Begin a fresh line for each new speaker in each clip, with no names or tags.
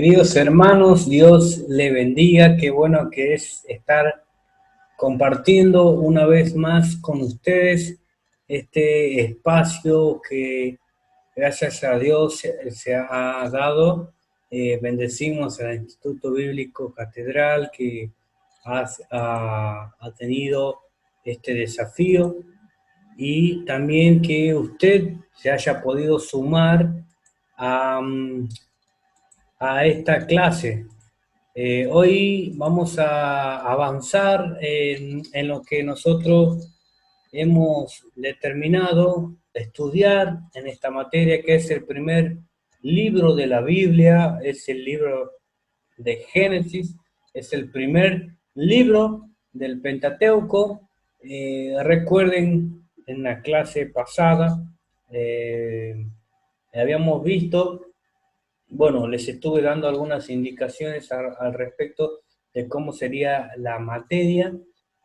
Queridos hermanos, Dios le bendiga. Qué bueno que es estar compartiendo una vez más con ustedes este espacio que gracias a Dios se ha dado. Bendecimos al Instituto Bíblico Catedral que ha tenido este desafío y también que usted se haya podido sumar a, a esta clase. Hoy vamos a avanzar en lo que nosotros hemos determinado estudiar en esta materia, que es el primer libro de la Biblia, es el libro de Génesis, es el primer libro del Pentateuco. Recuerden, en la clase pasada habíamos visto, bueno, les estuve dando algunas indicaciones al respecto de cómo sería la materia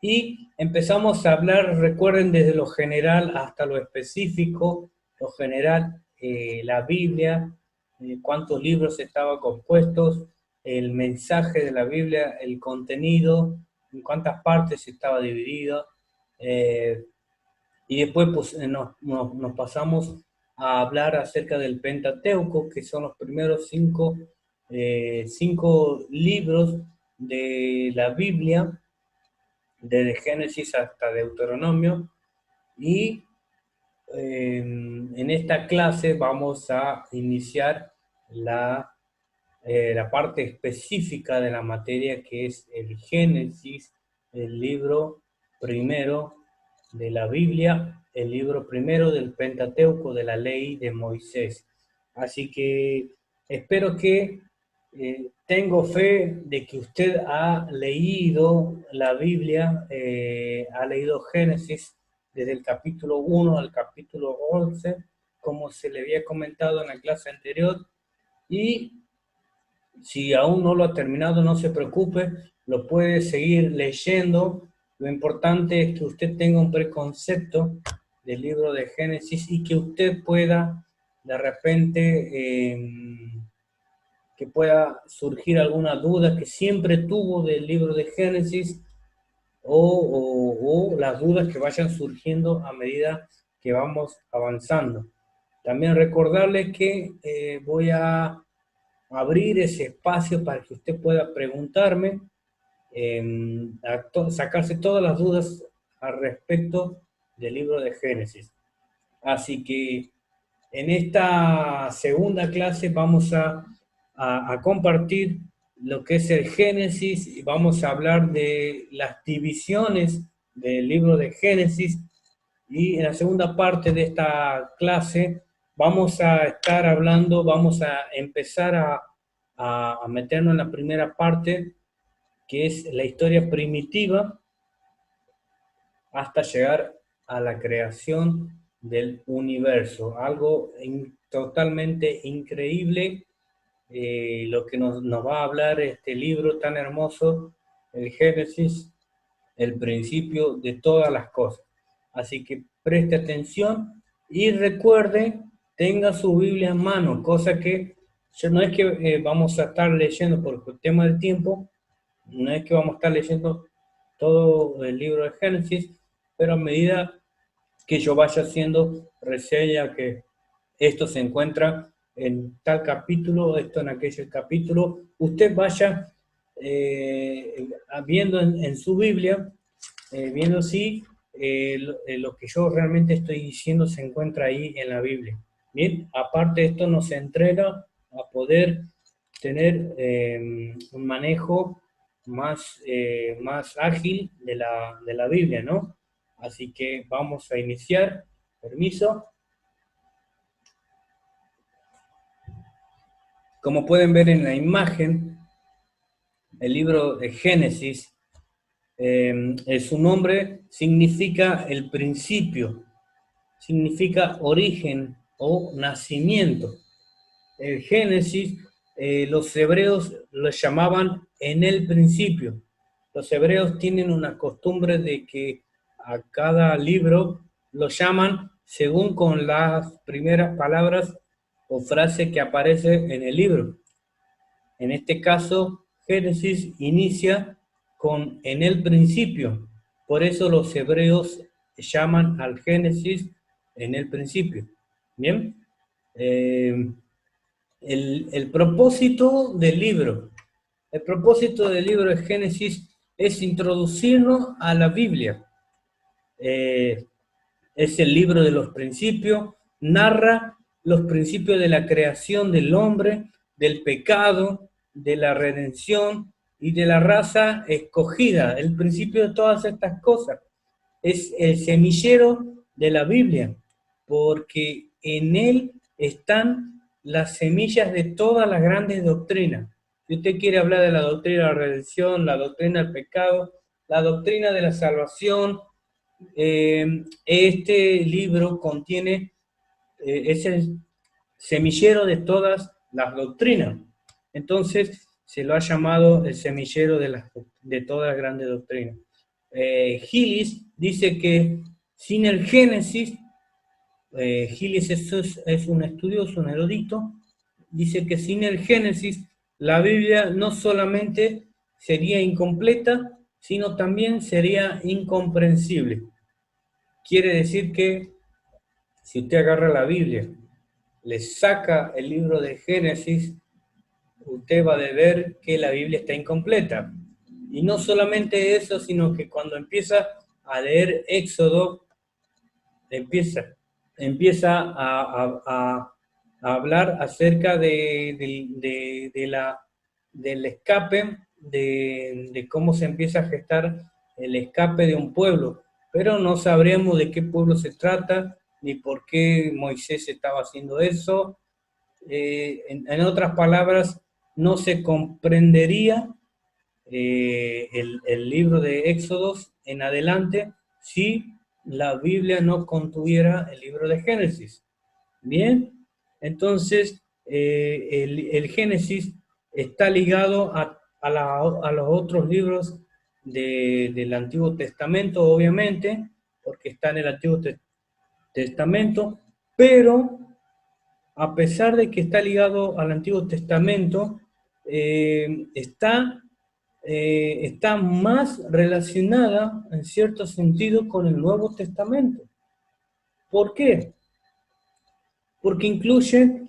y empezamos a hablar, recuerden, desde lo general hasta lo específico. Lo general, la Biblia, cuántos libros estaban compuestos, el mensaje de la Biblia, el contenido, en cuántas partes estaba dividido, y después pues, nos pasamos a hablar acerca del Pentateuco, que son los primeros cinco libros de la Biblia, desde Génesis hasta Deuteronomio. Y en esta clase vamos a iniciar la parte específica de la materia, que es el Génesis, el libro primero de la Biblia, el libro primero del Pentateuco, de la ley de Moisés. Así que espero que tengo fe de que usted ha leído la Biblia, ha leído Génesis desde el capítulo 1 al capítulo 11, como se le había comentado en la clase anterior, y si aún no lo ha terminado, no se preocupe, lo puede seguir leyendo. Lo importante es que usted tenga un preconcepto del libro de Génesis y que usted pueda, de repente, que pueda surgir alguna duda que siempre tuvo del libro de Génesis o las dudas que vayan surgiendo a medida que vamos avanzando. También recordarle que voy a abrir ese espacio para que usted pueda preguntarme, sacarse todas las dudas al respecto del libro de Génesis. Así que en esta segunda clase vamos a compartir lo que es el Génesis y vamos a hablar de las divisiones del libro de Génesis. Y en la segunda parte de esta clase vamos a estar hablando, vamos a empezar a meternos en la primera parte, que es la historia primitiva, hasta llegar a la creación del universo. Algo totalmente increíble, lo que nos va a hablar este libro tan hermoso, el Génesis, el principio de todas las cosas. Así que preste atención y recuerde, tenga su Biblia en mano, cosa que no es que vamos a estar leyendo por el tema del tiempo, no es que vamos a estar leyendo todo el libro de Génesis, pero a medida que yo vaya haciendo reseña que esto se encuentra en tal capítulo, esto en aquel capítulo, usted vaya viendo en su Biblia, viendo si lo que yo realmente estoy diciendo se encuentra ahí en la Biblia. Bien, aparte esto nos entrega a poder tener un manejo más ágil de la Biblia, ¿no? Así que vamos a iniciar. Permiso. Como pueden ver en la imagen, el libro de Génesis, su nombre significa el principio, significa origen o nacimiento. El Génesis, los hebreos lo llamaban en el principio. Los hebreos tienen una costumbre de que a cada libro lo llaman según con las primeras palabras o frases que aparecen en el libro. En este caso, Génesis inicia con en el principio. Por eso los hebreos llaman al Génesis en el principio. Bien. El propósito del libro. El propósito del libro de Génesis es introducirnos a la Biblia. Es el libro de los principios, narra los principios de la creación del hombre, del pecado, de la redención y de la raza escogida. El principio de todas estas cosas es el semillero de la Biblia, porque en él están las semillas de todas las grandes doctrinas. Si usted quiere hablar de la doctrina de la redención, la doctrina del pecado, la doctrina de la salvación, este libro contiene, es el semillero de todas las doctrinas. Entonces, se lo ha llamado el semillero de todas las grandes doctrinas. Gillis dice que sin el Génesis, Gillis es un estudioso, un erudito, dice que sin el Génesis la Biblia no solamente sería incompleta, sino también sería incomprensible. Quiere decir que si usted agarra la Biblia, le saca el libro de Génesis, usted va a ver que la Biblia está incompleta. Y no solamente eso, sino que cuando empieza a leer Éxodo, empieza a hablar acerca del escape, de cómo se empieza a gestar el escape de un pueblo. Pero no sabremos de qué pueblo se trata, ni por qué Moisés estaba haciendo eso. En otras palabras, no se comprendería el libro de Éxodos en adelante si la Biblia no contuviera el libro de Génesis. Bien, entonces el Génesis está ligado a los otros libros del Antiguo Testamento, obviamente, porque está en el Antiguo Testamento, pero a pesar de que está ligado al Antiguo Testamento, está más relacionada en cierto sentido con el Nuevo Testamento. ¿Por qué? Porque incluye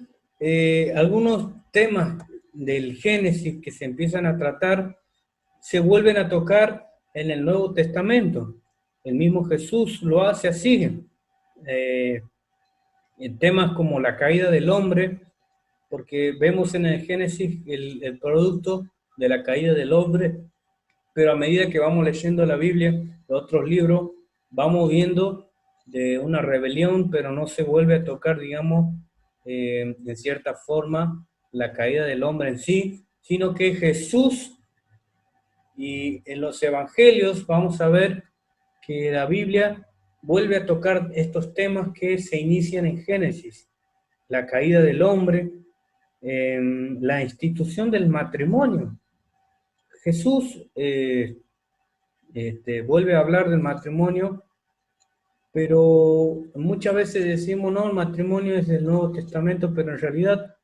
algunos temas del Génesis que se empiezan a tratar, se vuelven a tocar en el Nuevo Testamento. El mismo Jesús lo hace así. En temas como la caída del hombre, porque vemos en el Génesis el producto de la caída del hombre, pero a medida que vamos leyendo la Biblia, los otros libros, vamos viendo de una rebelión, pero no se vuelve a tocar, digamos, en cierta forma, la caída del hombre en sí, sino que Jesús, y en los evangelios vamos a ver que la Biblia vuelve a tocar estos temas que se inician en Génesis, la caída del hombre, la institución del matrimonio. Jesús vuelve a hablar del matrimonio, pero muchas veces decimos, no, el matrimonio es del Nuevo Testamento, pero en realidad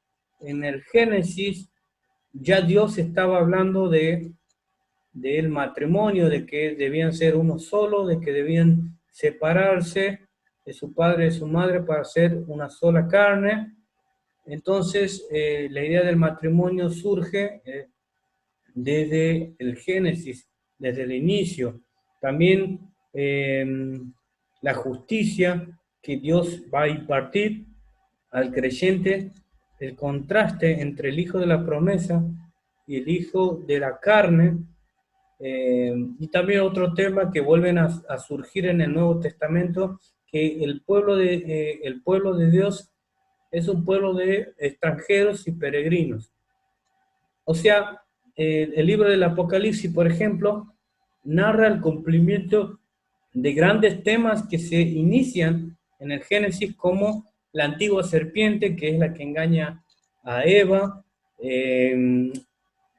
en el Génesis ya Dios estaba hablando del matrimonio, de que debían ser uno solo, de que debían separarse de su padre y de su madre para ser una sola carne. Entonces, la idea del matrimonio surge desde el Génesis, desde el inicio. También la justicia que Dios va a impartir al creyente, el contraste entre el hijo de la promesa y el hijo de la carne, y también otro tema que vuelven a surgir en el Nuevo Testamento, que el pueblo de Dios es un pueblo de extranjeros y peregrinos. O sea, el libro del Apocalipsis, por ejemplo, narra el cumplimiento de grandes temas que se inician en el Génesis, como la antigua serpiente, que es la que engaña a Eva.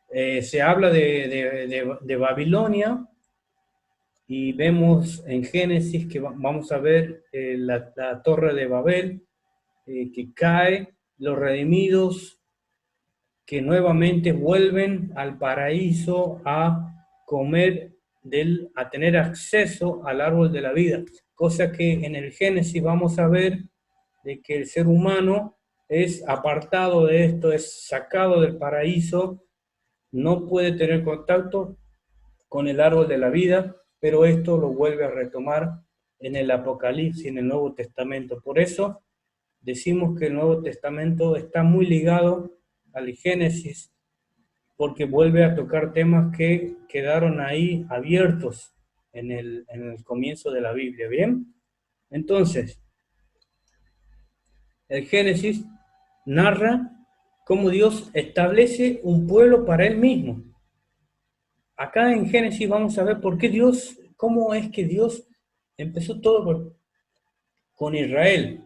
Se habla de Babilonia, y vemos en Génesis que vamos a ver la torre de Babel, que cae, los redimidos que nuevamente vuelven al paraíso a comer a tener acceso al árbol de la vida, cosa que en el Génesis vamos a ver de que el ser humano es apartado de esto, es sacado del paraíso, no puede tener contacto con el árbol de la vida, pero esto lo vuelve a retomar en el Apocalipsis, en el Nuevo Testamento. Por eso decimos que el Nuevo Testamento está muy ligado al Génesis, porque vuelve a tocar temas que quedaron ahí abiertos en el comienzo de la Biblia, ¿bien? Entonces, el Génesis narra cómo Dios establece un pueblo para Él mismo. Acá en Génesis vamos a ver por qué Dios, cómo es que Dios empezó todo con Israel.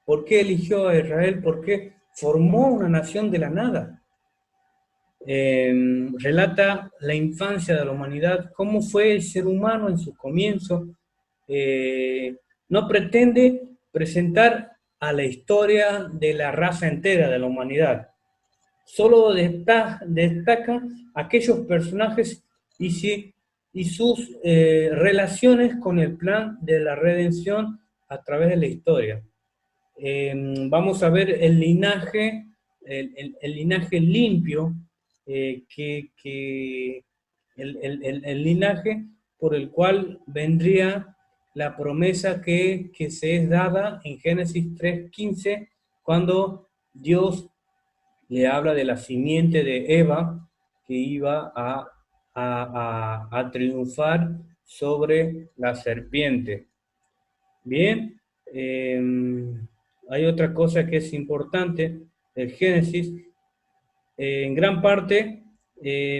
¿Por qué eligió a Israel? ¿Por qué formó una nación de la nada? Relata la infancia de la humanidad, cómo fue el ser humano en su comienzo. No pretende presentar a la historia de la raza entera de la humanidad. Solo destaca aquellos personajes y sus relaciones con el plan de la redención a través de la historia. Vamos a ver el linaje, el linaje limpio, el linaje por el cual vendría la promesa que se es dada en Génesis 3:15, cuando Dios le habla de la simiente de Eva que iba a triunfar sobre la serpiente. Bien, hay otra cosa que es importante, el Génesis. En gran parte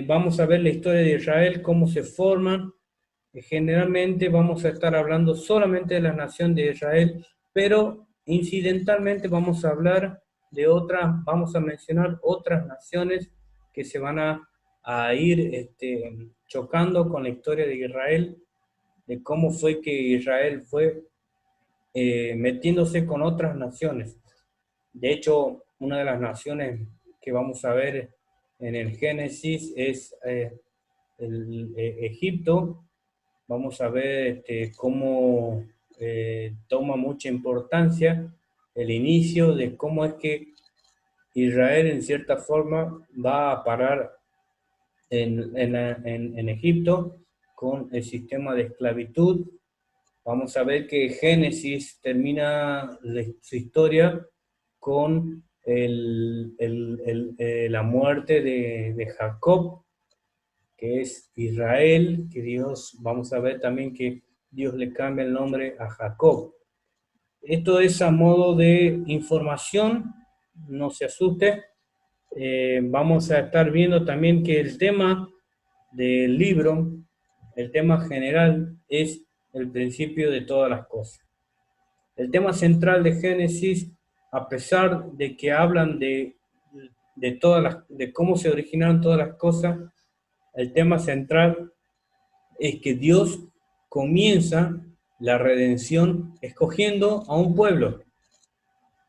vamos a ver la historia de Israel, cómo se forman. Generalmente vamos a estar hablando solamente de la nación de Israel, pero incidentalmente vamos a hablar de otras, vamos a mencionar otras naciones que se van a ir chocando con la historia de Israel, de cómo fue que Israel fue metiéndose con otras naciones. De hecho, una de las naciones que vamos a ver en el Génesis es Egipto. Vamos a ver cómo toma mucha importancia el inicio de cómo es que Israel en cierta forma va a parar en Egipto con el sistema de esclavitud. Vamos a ver que Génesis termina su historia con la muerte de Jacob, que es Israel, que Dios, vamos a ver también que Dios le cambia el nombre a Jacob. Esto es a modo de información, no se asuste. Vamos a estar viendo también que el tema del libro, el tema general, es el principio de todas las cosas. El tema central de Génesis, a pesar de que hablan de cómo se originaron todas las cosas, el tema central es que Dios comienza la redención escogiendo a un pueblo.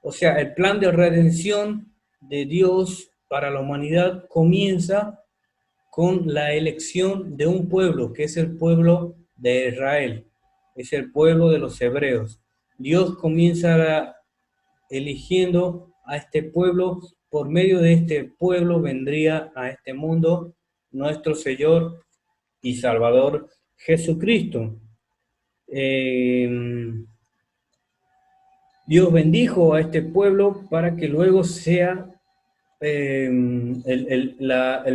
O sea, el plan de redención de Dios para la humanidad comienza con la elección de un pueblo, que es el pueblo de Israel, es el pueblo de los hebreos. Dios comienza eligiendo a este pueblo, por medio de este pueblo vendría a este mundo nuestro Señor y Salvador Jesucristo. Dios bendijo a este pueblo para que luego sea el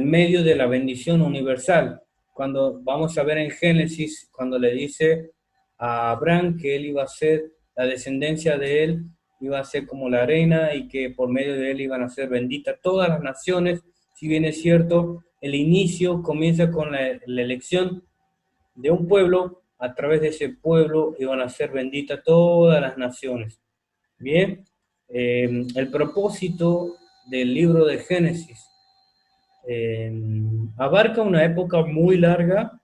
medio de la bendición universal. Cuando vamos a ver en Génesis, cuando le dice a Abraham que él iba a ser, la descendencia de él iba a ser como la arena y que por medio de él iban a ser benditas todas las naciones. Si bien es cierto, el inicio comienza con la elección de un pueblo, a través de ese pueblo iban a ser benditas todas las naciones. Bien, el propósito del libro de Génesis abarca una época muy larga,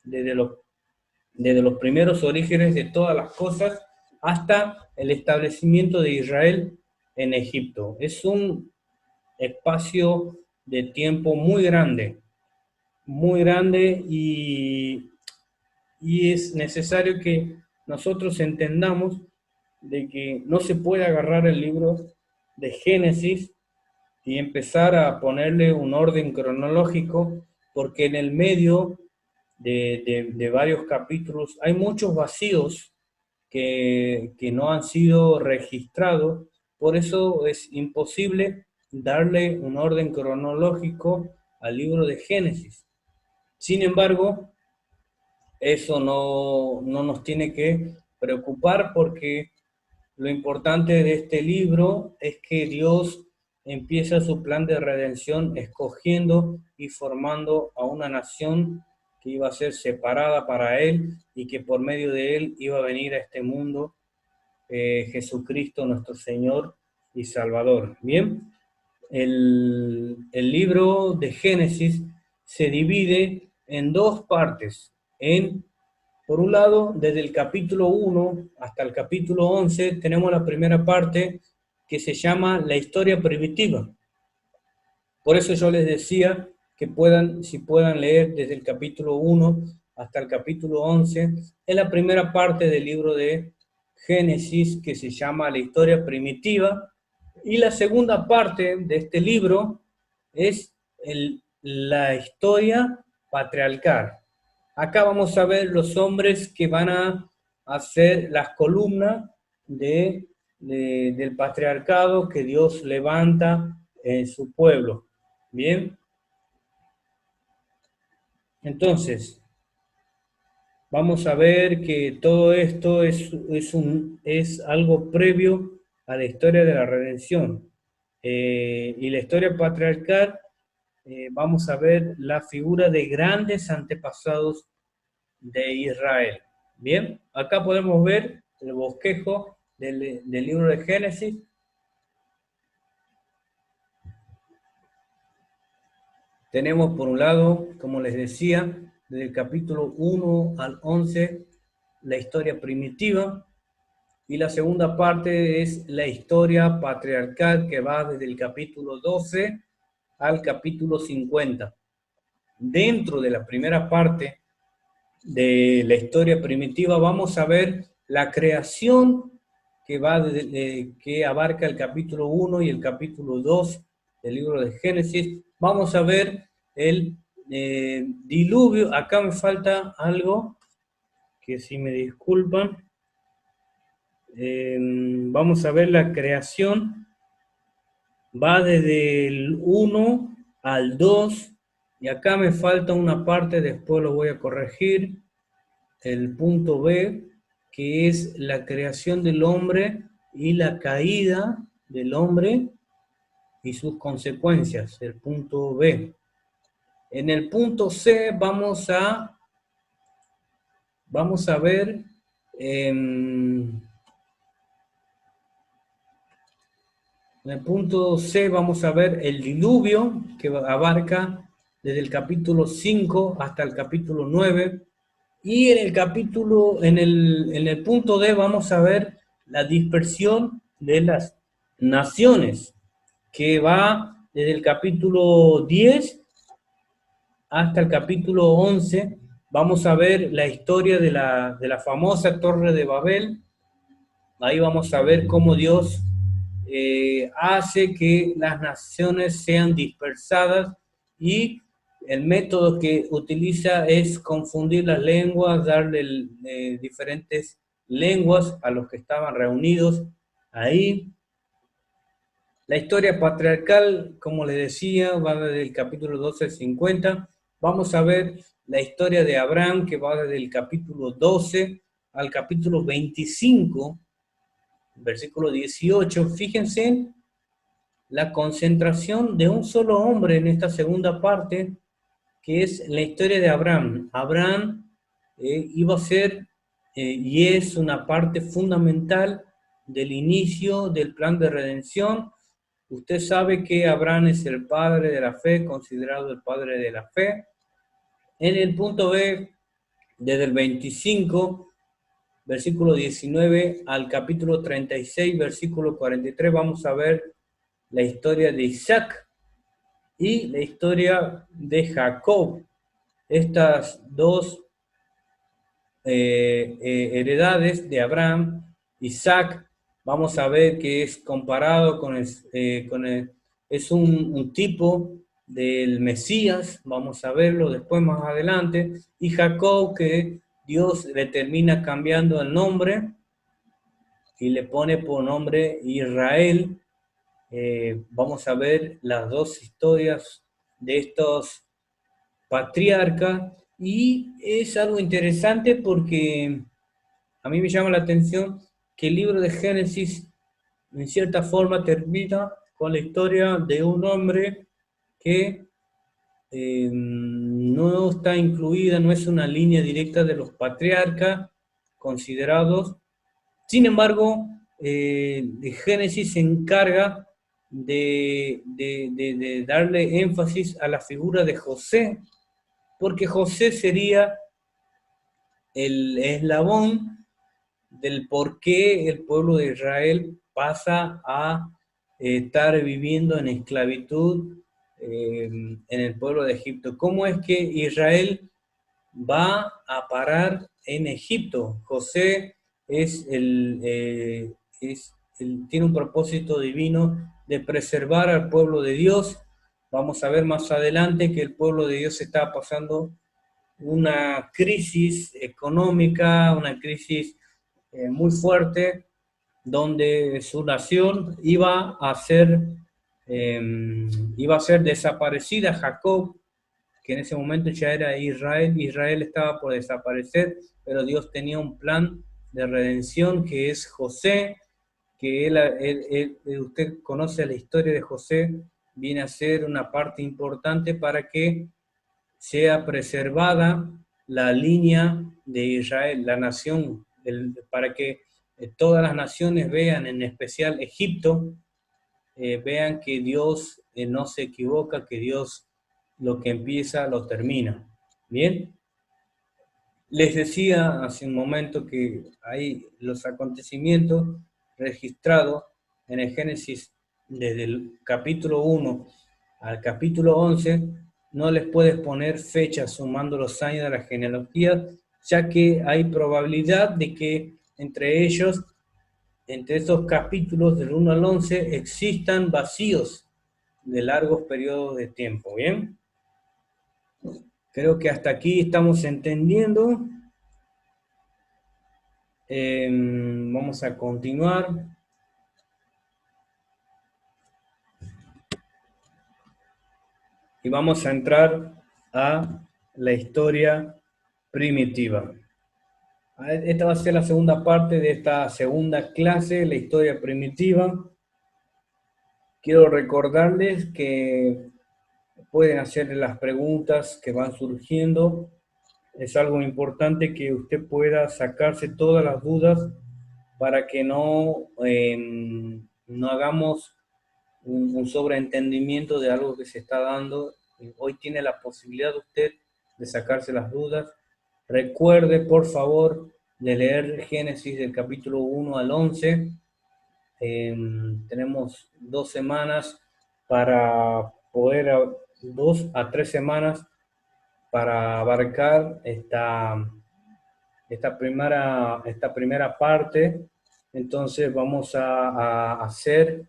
desde los primeros orígenes de todas las cosas hasta el establecimiento de Israel en Egipto. Es un espacio de tiempo muy grande y es necesario que nosotros entendamos de que no se puede agarrar el libro de Génesis y empezar a ponerle un orden cronológico, porque en el medio de varios capítulos hay muchos vacíos que no han sido registrados, por eso es imposible darle un orden cronológico al libro de Génesis. Sin embargo, eso no nos tiene que preocupar porque lo importante de este libro es que Dios empieza su plan de redención escogiendo y formando a una nación que iba a ser separada para Él y que por medio de Él iba a venir a este mundo Jesucristo nuestro Señor y Salvador. Bien, el libro de Génesis se divide en dos partes. Por un lado, desde el capítulo 1 hasta el capítulo 11, tenemos la primera parte que se llama la historia primitiva. Por eso yo les decía que si puedan leer desde el capítulo 1 hasta el capítulo 11, es la primera parte del libro de Génesis que se llama la historia primitiva. Y la segunda parte de este libro es la historia patriarcal. Acá vamos a ver los hombres que van a hacer las columnas del patriarcado que Dios levanta en su pueblo. Bien. Entonces, vamos a ver que todo esto es algo previo a la historia de la redención. Y la historia patriarcal, vamos a ver la figura de grandes antepasados de Israel. Bien, acá podemos ver el bosquejo del libro de Génesis. Tenemos por un lado, como les decía, desde el capítulo 1 al 11, la historia primitiva, y la segunda parte es la historia patriarcal que va desde el capítulo 12 al capítulo 50. Dentro de la primera parte de la historia primitiva vamos a ver la creación que abarca el capítulo 1 y el capítulo 2 del libro de Génesis. Vamos a ver el diluvio. Acá me falta algo que si me disculpan. Vamos a ver la creación. Va desde el 1 al 2 y acá me falta una parte, después lo voy a corregir, el punto B, que es la creación del hombre y la caída del hombre y sus consecuencias, el punto B. En el punto C vamos a ver en el punto C vamos a ver el diluvio, que abarca desde el capítulo 5 hasta el capítulo 9. Y en el punto D vamos a ver la dispersión de las naciones, que va desde el capítulo 10 hasta el capítulo 11. Vamos a ver la historia de la famosa Torre de Babel. Ahí vamos a ver cómo Dios hace que las naciones sean dispersadas y el método que utiliza es confundir las lenguas, darle diferentes lenguas a los que estaban reunidos ahí. La historia patriarcal, como les decía, va desde el capítulo 12 al 50. Vamos a ver la historia de Abraham, que va desde el capítulo 12 al capítulo 25, versículo 18. Fíjense en la concentración de un solo hombre en esta segunda parte, que es la historia de Abraham. Abraham iba a ser y es una parte fundamental del inicio del plan de redención. Usted sabe que Abraham es el padre de la fe, considerado el padre de la fe. En el punto B, desde el 25, versículo 19 al capítulo 36, versículo 43, vamos a ver la historia de Isaac. y la historia de Jacob. Estas dos heredades de Abraham, Isaac, vamos a ver que es comparado es un tipo del Mesías, vamos a verlo después más adelante, y Jacob, que Dios le termina cambiando el nombre y le pone por nombre Israel. Vamos a ver las dos historias de estos patriarcas, y es algo interesante porque a mí me llama la atención que el libro de Génesis en cierta forma termina con la historia de un hombre que no está incluida, no es una línea directa de los patriarcas considerados. Sin embargo, Génesis se encarga de darle énfasis a la figura de José, porque José sería el eslabón del por qué el pueblo de Israel pasa a estar viviendo en esclavitud en el pueblo de Egipto. ¿Cómo es que Israel va a parar en Egipto? José tiene un propósito divino de preservar al pueblo de Dios. Vamos a ver más adelante que el pueblo de Dios está pasando una crisis económica, una crisis muy fuerte, donde su nación eh, iba a ser desaparecida. Jacob, que en ese momento ya era Israel, Israel estaba por desaparecer, pero Dios tenía un plan de redención que es José, que usted conoce la historia de José, viene a ser una parte importante para que sea preservada la línea de Israel, la nación, para que todas las naciones vean, en especial Egipto, vean que Dios no se equivoca, que Dios lo que empieza lo termina. Bien, les decía hace un momento que hay los acontecimientos registrados en el Génesis desde el capítulo 1 al capítulo 11, no les puedes poner fechas sumando los años de la genealogía, ya que hay probabilidad de que entre ellos, entre esos capítulos del 1 al 11, existan vacíos de largos periodos de tiempo. Bien, creo que hasta aquí estamos entendiendo. Vamos a continuar. Y vamos a entrar a la historia primitiva. Esta va a ser la segunda parte de esta segunda clase, la historia primitiva. Quiero recordarles que pueden hacer las preguntas que van surgiendo. Es algo importante que usted pueda sacarse todas las dudas para que no hagamos un sobreentendimiento de algo que se está dando. Hoy tiene la posibilidad usted de sacarse las dudas. Recuerde, por favor, de leer Génesis del capítulo 1 al 11. Tenemos 2 semanas para poder, 2 a 3 semanas para abarcar esta primera parte. Entonces vamos a hacer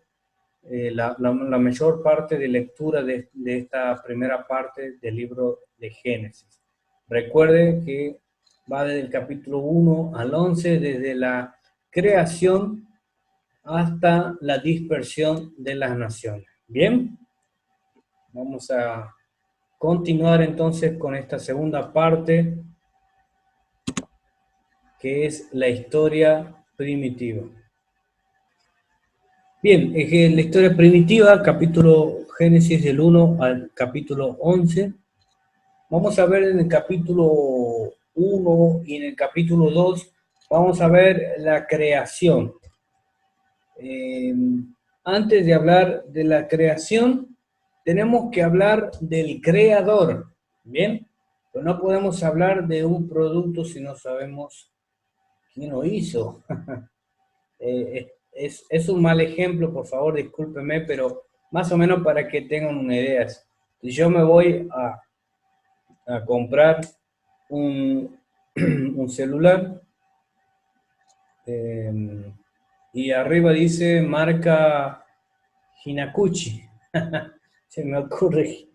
la mayor parte de lectura de esta primera parte del libro de Génesis. Recuerde que va desde el capítulo 1 al 11, desde la creación hasta la dispersión de las naciones. Bien, vamos a continuar entonces con esta segunda parte, que es la historia primitiva. Bien, la historia primitiva, capítulo Génesis del 1 al capítulo 11. Vamos a ver en el capítulo 1 y en el capítulo 2, vamos a ver la creación. Antes de hablar de la creación, tenemos que hablar del creador, ¿bien? Pero no podemos hablar de un producto si no sabemos quién lo hizo. Es un mal ejemplo, por favor, discúlpeme, pero más o menos para que tengan una idea. Si yo me voy a comprar un, un celular, y arriba dice marca Hinakuchi, se me ocurre.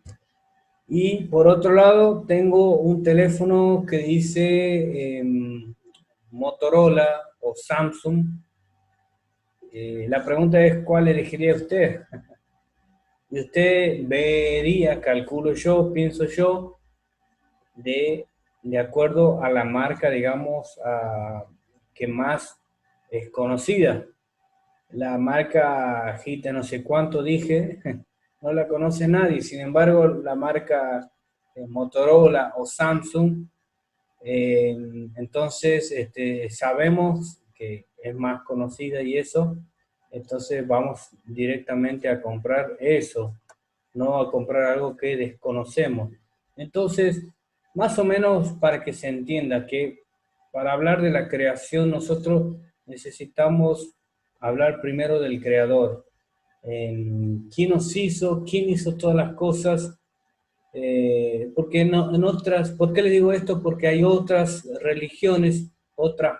Y por otro lado tengo un teléfono que dice Motorola o Samsung. La pregunta es, ¿cuál elegiría usted? Y usted vería, calculo yo, pienso yo, de, de acuerdo a la marca, digamos, que más es conocida. La marca Gita no sé cuánto dije, no la conoce nadie. Sin embargo, la marca Motorola o Samsung, entonces sabemos que es más conocida y eso, entonces vamos directamente a comprar eso, no a comprar algo que desconocemos. Entonces, más o menos para que se entienda que para hablar de la creación nosotros necesitamos hablar primero del creador. ¿Quién nos hizo? ¿Quién hizo todas las cosas? Porque en otras, ¿por qué les digo esto? Porque hay otras religiones, otras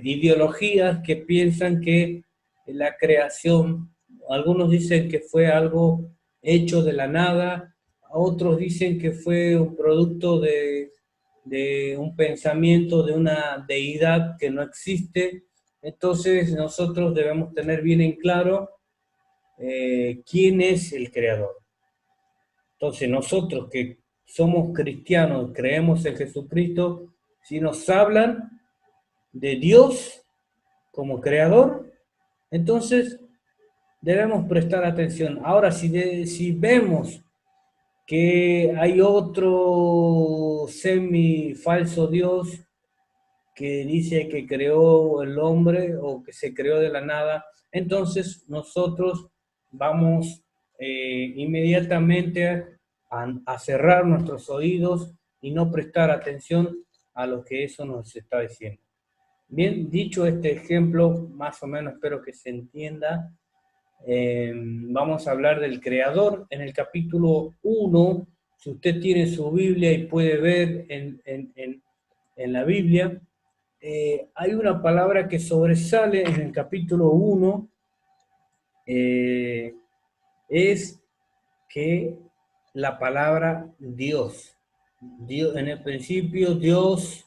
ideologías que piensan que la creación, algunos dicen que fue algo hecho de la nada, otros dicen que fue un producto de un pensamiento de una deidad que no existe. Entonces nosotros debemos tener bien en claro quién es el creador. Entonces nosotros que somos cristianos, creemos en Jesucristo, si nos hablan de Dios como creador, entonces debemos prestar atención. Ahora, si vemos que hay otro semi-falso Dios que dice que creó el hombre o que se creó de la nada, entonces nosotros vamos inmediatamente a cerrar nuestros oídos y no prestar atención a lo que eso nos está diciendo. Bien, dicho este ejemplo, más o menos espero que se entienda, vamos a hablar del Creador en el capítulo 1. Si usted tiene su Biblia y puede ver en la Biblia, hay una palabra que sobresale en el capítulo 1, es que la palabra Dios. Dios, en el principio Dios,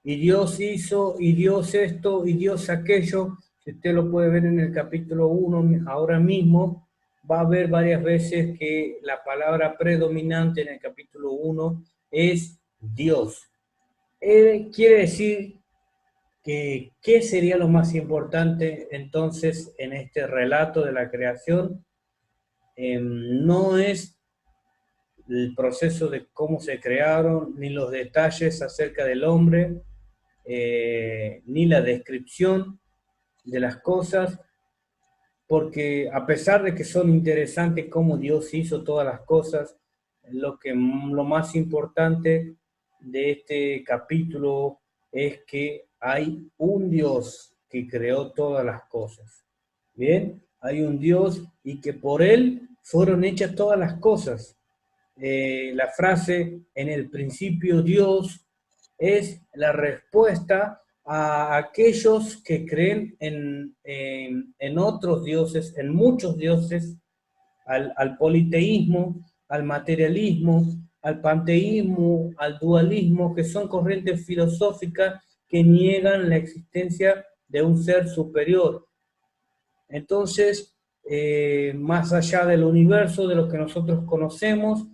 y Dios hizo, y Dios esto, y Dios aquello. Si usted lo puede ver en el capítulo 1 ahora mismo, va a ver varias veces que la palabra predominante en el capítulo 1 es Dios. Quiere decir que, ¿qué sería lo más importante entonces en este relato de la creación? No es el proceso de cómo se crearon, ni los detalles acerca del hombre, ni la descripción de las cosas, porque a pesar de que son interesantes cómo Dios hizo todas las cosas, lo más importante de este capítulo es que hay un Dios que creó todas las cosas. Bien, hay un Dios y que por él fueron hechas todas las cosas. La frase en el principio Dios es la respuesta a aquellos que creen en otros dioses, en muchos dioses, al politeísmo, al materialismo, al panteísmo, al dualismo, que son corrientes filosóficas que niegan la existencia de un ser superior. Entonces, más allá del universo, de lo que nosotros conocemos,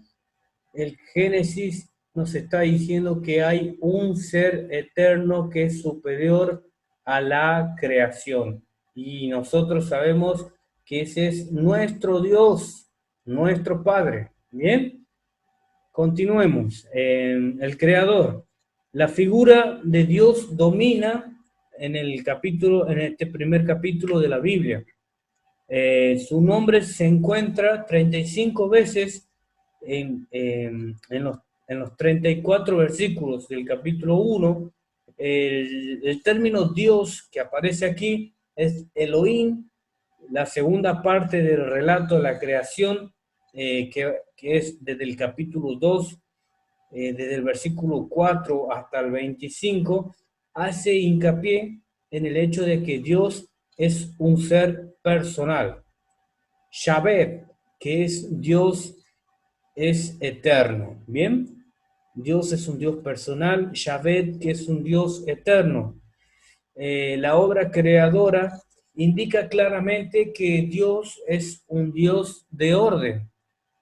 el Génesis nos está diciendo que hay un ser eterno que es superior a la creación. Y nosotros sabemos que ese es nuestro Dios, nuestro Padre. Bien, continuemos. El Creador. La figura de Dios domina en el capítulo, en este primer capítulo de la Biblia. Su nombre se encuentra 35 veces en los 34 versículos del capítulo 1. El término Dios que aparece aquí es Elohim, la segunda parte del relato de la creación, que es desde el capítulo 2, desde el versículo 4 hasta el 25, hace hincapié en el hecho de que Dios es un ser personal. Yahvé, que es Dios, es eterno. ¿Bien? Dios es un Dios personal. Yahvé, que es un Dios eterno. La obra creadora indica claramente que Dios es un Dios de orden.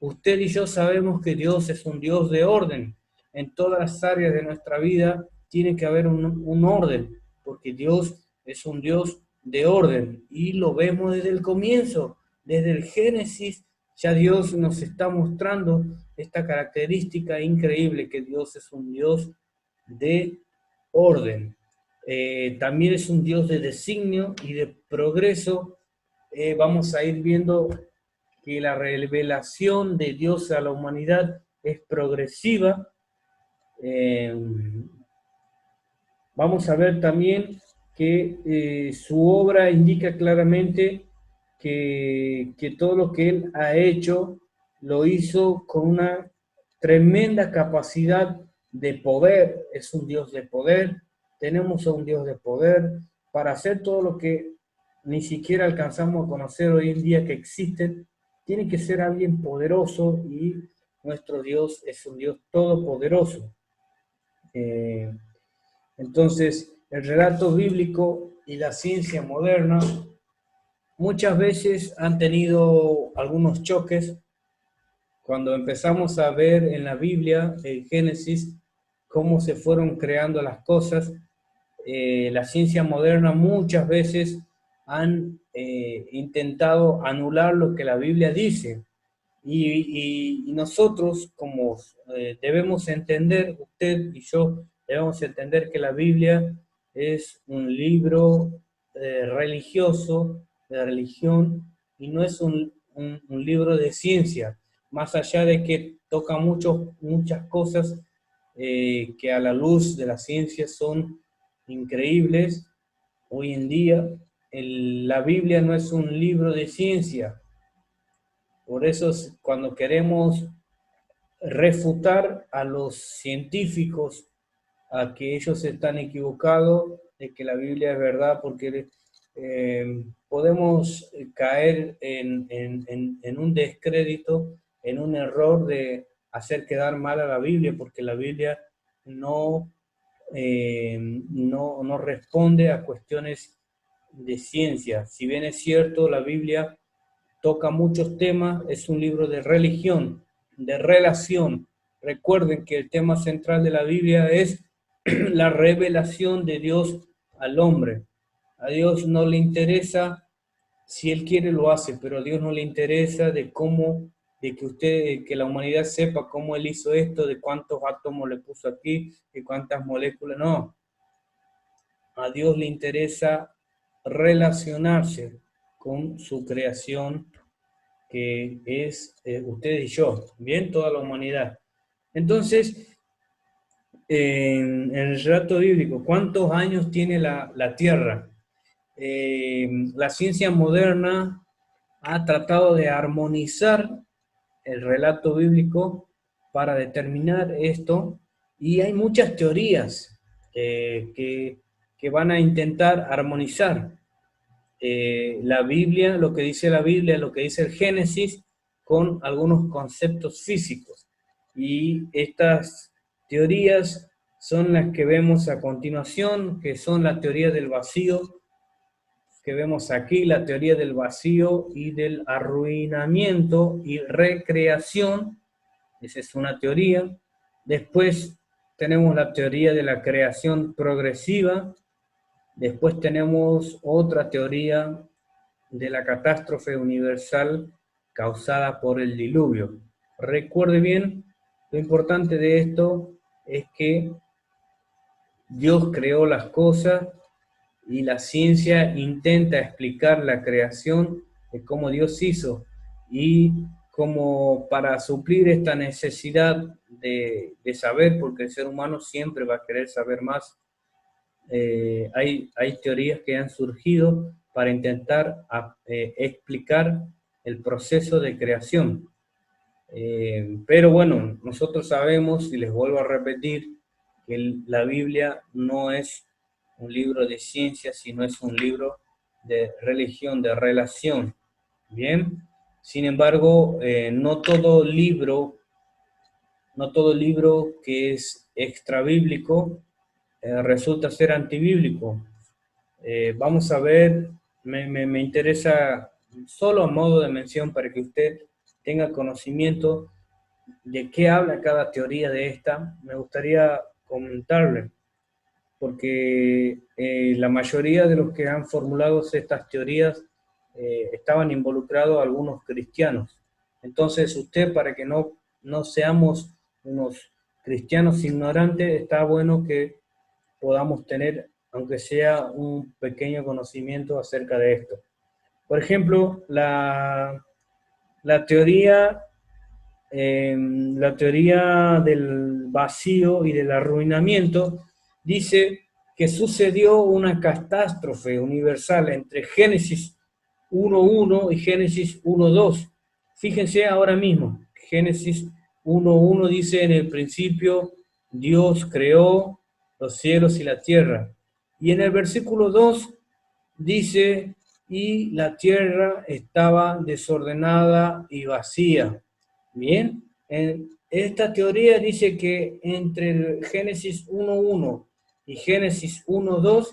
Usted y yo sabemos que Dios es un Dios de orden. En todas las áreas de nuestra vida tiene que haber un orden, porque Dios es un Dios de orden y lo vemos desde el comienzo, desde el Génesis. Ya Dios nos está mostrando esta característica increíble, que Dios es un Dios de orden. También es un Dios de designio y de progreso. Vamos a ir viendo que la revelación de Dios a la humanidad es progresiva. Vamos a ver también que su obra indica claramente que todo lo que Él ha hecho lo hizo con una tremenda capacidad de poder. Es un Dios de poder. Tenemos a un Dios de poder para hacer todo lo que ni siquiera alcanzamos a conocer hoy en día que existen. Tiene que ser alguien poderoso, y nuestro Dios es un Dios todopoderoso. Entonces, el relato bíblico y la ciencia moderna muchas veces han tenido algunos choques cuando empezamos a ver en la Biblia, en Génesis, cómo se fueron creando las cosas. La ciencia moderna muchas veces han intentado anular lo que la Biblia dice. Y nosotros, como debemos entender, usted y yo, debemos entender que la Biblia es un libro religioso, de religión, y no es un libro de ciencia, más allá de que toca muchas cosas que a la luz de la ciencia son increíbles. Hoy en día, la Biblia no es un libro de ciencia. Por eso, cuando queremos refutar a los científicos a que ellos están equivocados, de que la Biblia es verdad, porque podemos caer en un descrédito, en un error de hacer quedar mal a la Biblia, porque la Biblia no, no responde a cuestiones de ciencia. Si bien es cierto, la Biblia toca muchos temas, es un libro de religión, de relación. Recuerden que el tema central de la Biblia es la revelación de Dios al hombre. A Dios no le interesa, si Él quiere lo hace, pero a Dios no le interesa que la humanidad sepa cómo Él hizo esto, de cuántos átomos le puso aquí, de cuántas moléculas, no. A Dios le interesa relacionarse con su creación, que es ustedes y yo, bien, toda la humanidad. Entonces, en el relato bíblico, ¿cuántos años tiene la Tierra? La ciencia moderna ha tratado de armonizar el relato bíblico para determinar esto, y hay muchas teorías que van a intentar armonizar la Biblia, lo que dice la Biblia, lo que dice el Génesis, con algunos conceptos físicos. Y estas teorías son las que vemos a continuación, que son la teoría del vacío, que vemos aquí, la teoría del vacío y del arruinamiento y recreación. Esa es una teoría. Después tenemos la teoría de la creación progresiva. Después tenemos otra teoría de la catástrofe universal causada por el diluvio. Recuerde bien, lo importante de esto es que Dios creó las cosas y la ciencia intenta explicar la creación de cómo Dios hizo, y como para suplir esta necesidad de saber, porque el ser humano siempre va a querer saber más. Hay teorías que han surgido para intentar explicar el proceso de creación. Pero bueno, nosotros sabemos, y les vuelvo a repetir, que la Biblia no es un libro de ciencia, sino es un libro de religión, de relación. Bien, sin embargo, no todo libro que es extra bíblico resulta ser antibíblico. Vamos a ver, me interesa solo a modo de mención para que usted tenga conocimiento de qué habla cada teoría de esta, me gustaría comentarle, porque la mayoría de los que han formulado estas teorías estaban involucrados algunos cristianos. Entonces usted, para que no seamos unos cristianos ignorantes, está bueno que podamos tener, aunque sea un pequeño conocimiento acerca de esto. Por ejemplo, la teoría la teoría del vacío y del arruinamiento dice que sucedió una catástrofe universal entre Génesis 1.1 y Génesis 1.2. Fíjense ahora mismo, Génesis 1.1 dice: en el principio Dios creó los cielos y la tierra. Y en el versículo 2 dice: y la tierra estaba desordenada y vacía. Bien, esta teoría dice que entre el Génesis 1.1 y Génesis 1.2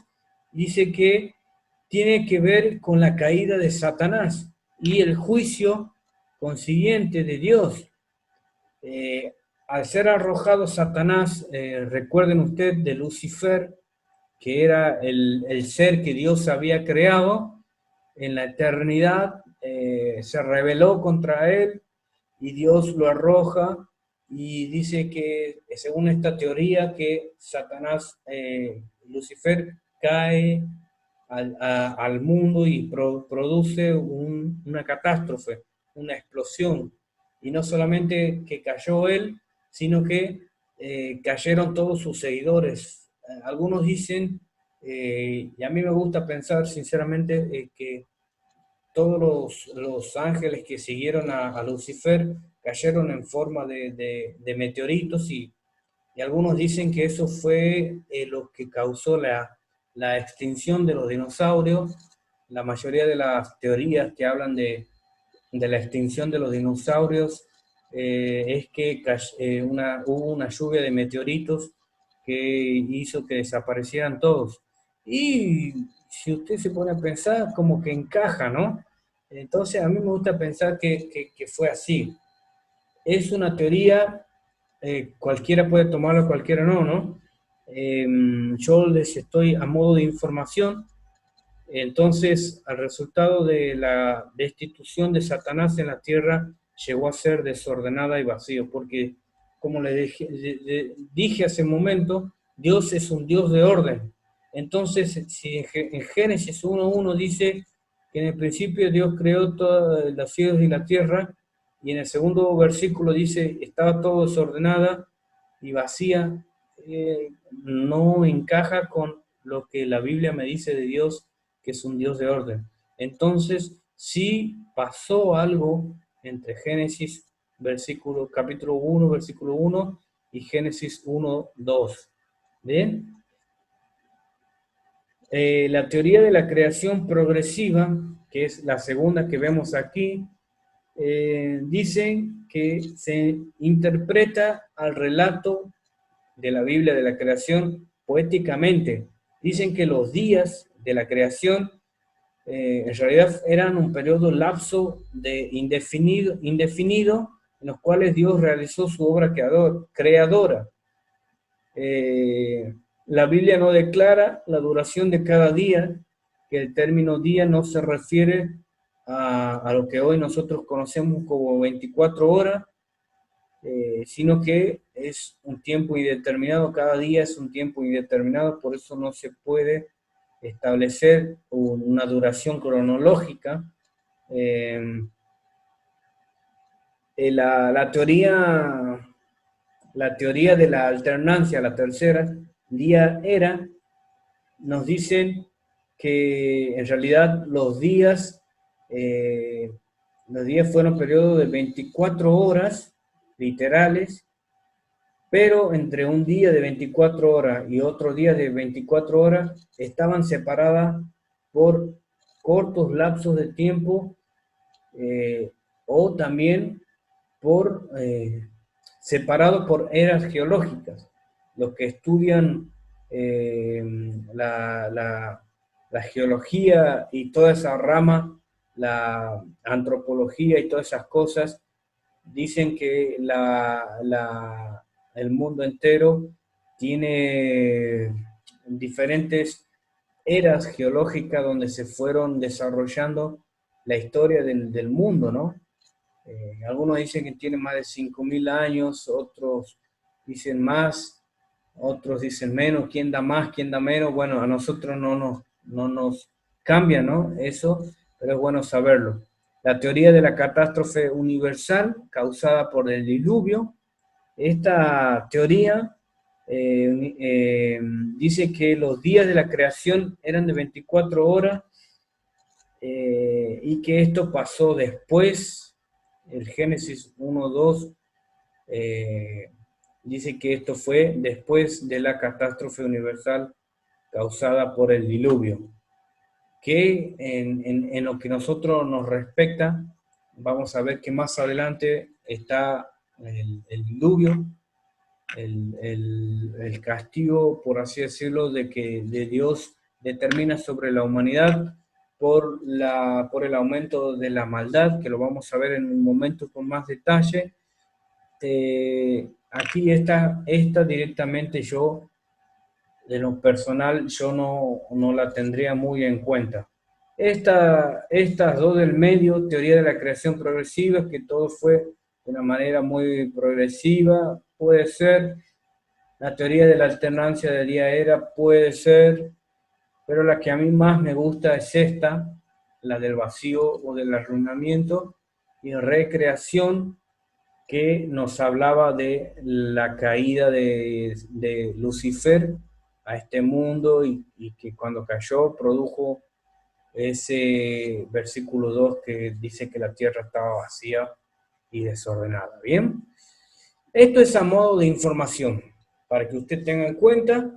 dice que tiene que ver con la caída de Satanás y el juicio consiguiente de Dios. Al ser arrojado Satanás, recuerden ustedes de Lucifer, que era el ser que Dios había creado en la eternidad, se rebeló contra él y Dios lo arroja, y dice que, según esta teoría, que Satanás, Lucifer, cae al mundo y produce una catástrofe, una explosión. Y no solamente que cayó él, sino que cayeron todos sus seguidores. Algunos dicen, y a mí me gusta pensar sinceramente, que todos los ángeles que siguieron a Lucifer cayeron en forma de meteoritos, y algunos dicen que eso fue lo que causó la extinción de los dinosaurios. La mayoría de las teorías que hablan de la extinción de los dinosaurios es que hubo una lluvia de meteoritos que hizo que desaparecieran todos. Y si usted se pone a pensar, como que encaja, ¿no? Entonces a mí me gusta pensar que fue así. Es una teoría, cualquiera puede tomarla, cualquiera no, ¿no? Yo les estoy a modo de información. Entonces, al resultado de la destitución de Satanás en la tierra, llegó a ser desordenada y vacío, porque, como le dije hace un momento, Dios es un Dios de orden. Entonces, si en Génesis 1.1 dice que en el principio Dios creó todos los cielos y la tierra, y en el segundo versículo dice estaba todo desordenada y vacía, no encaja con lo que la Biblia me dice de Dios, que es un Dios de orden. Entonces, sí pasó algo entre Génesis capítulo 1, versículo 1 y Génesis 1, 2. ¿Bien? La teoría de la creación progresiva, que es la segunda que vemos aquí, dice que se interpreta al relato de la Biblia de la creación poéticamente. Dicen que los días de la creación en realidad eran un periodo lapso de indefinido en los cuales Dios realizó su obra creadora. La Biblia no declara la duración de cada día, que el término día no se refiere a lo que hoy nosotros conocemos como 24 horas, sino que es un tiempo indeterminado, cada día es un tiempo indeterminado, por eso no se puede establecer una duración cronológica. La teoría de la alternancia, la tercera, día-era, nos dicen que en realidad los días Los días fueron periodos de 24 horas literales, pero entre un día de 24 horas y otro día de 24 horas estaban separadas por cortos lapsos de tiempo, o también por separado por eras geológicas. Los que estudian eh, la, la, la geología y toda esa rama, la antropología y todas esas cosas, dicen que el mundo entero tiene diferentes eras geológicas donde se fueron desarrollando la historia del mundo, ¿no? Algunos dicen que tiene más de 5.000 años, otros dicen más, otros dicen menos, quién da más, quién da menos. Bueno, a nosotros no nos cambia, ¿no? Eso, pero es bueno saberlo. La teoría de la catástrofe universal causada por el diluvio. Esta teoría dice que los días de la creación eran de 24 horas, y que esto pasó después. El Génesis 1:2 dice que esto fue después de la catástrofe universal causada por el diluvio, que en lo que nosotros nos respecta, vamos a ver que más adelante está el diluvio, el castigo, por así decirlo, de Dios determina sobre la humanidad por el aumento de la maldad, que lo vamos a ver en un momento con más detalle. Aquí esta directamente yo, de lo personal, yo no la tendría muy en cuenta. Estas dos del medio, teoría de la creación progresiva, que todo fue de una manera muy progresiva, puede ser. La teoría de la alternancia de día-era puede ser, pero la que a mí más me gusta es esta, la del vacío o del arruinamiento y recreación, que nos hablaba de la caída de Lucifer a este mundo, y que cuando cayó produjo ese versículo 2 que dice que la tierra estaba vacía y desordenada. Bien, esto es a modo de información para que usted tenga en cuenta,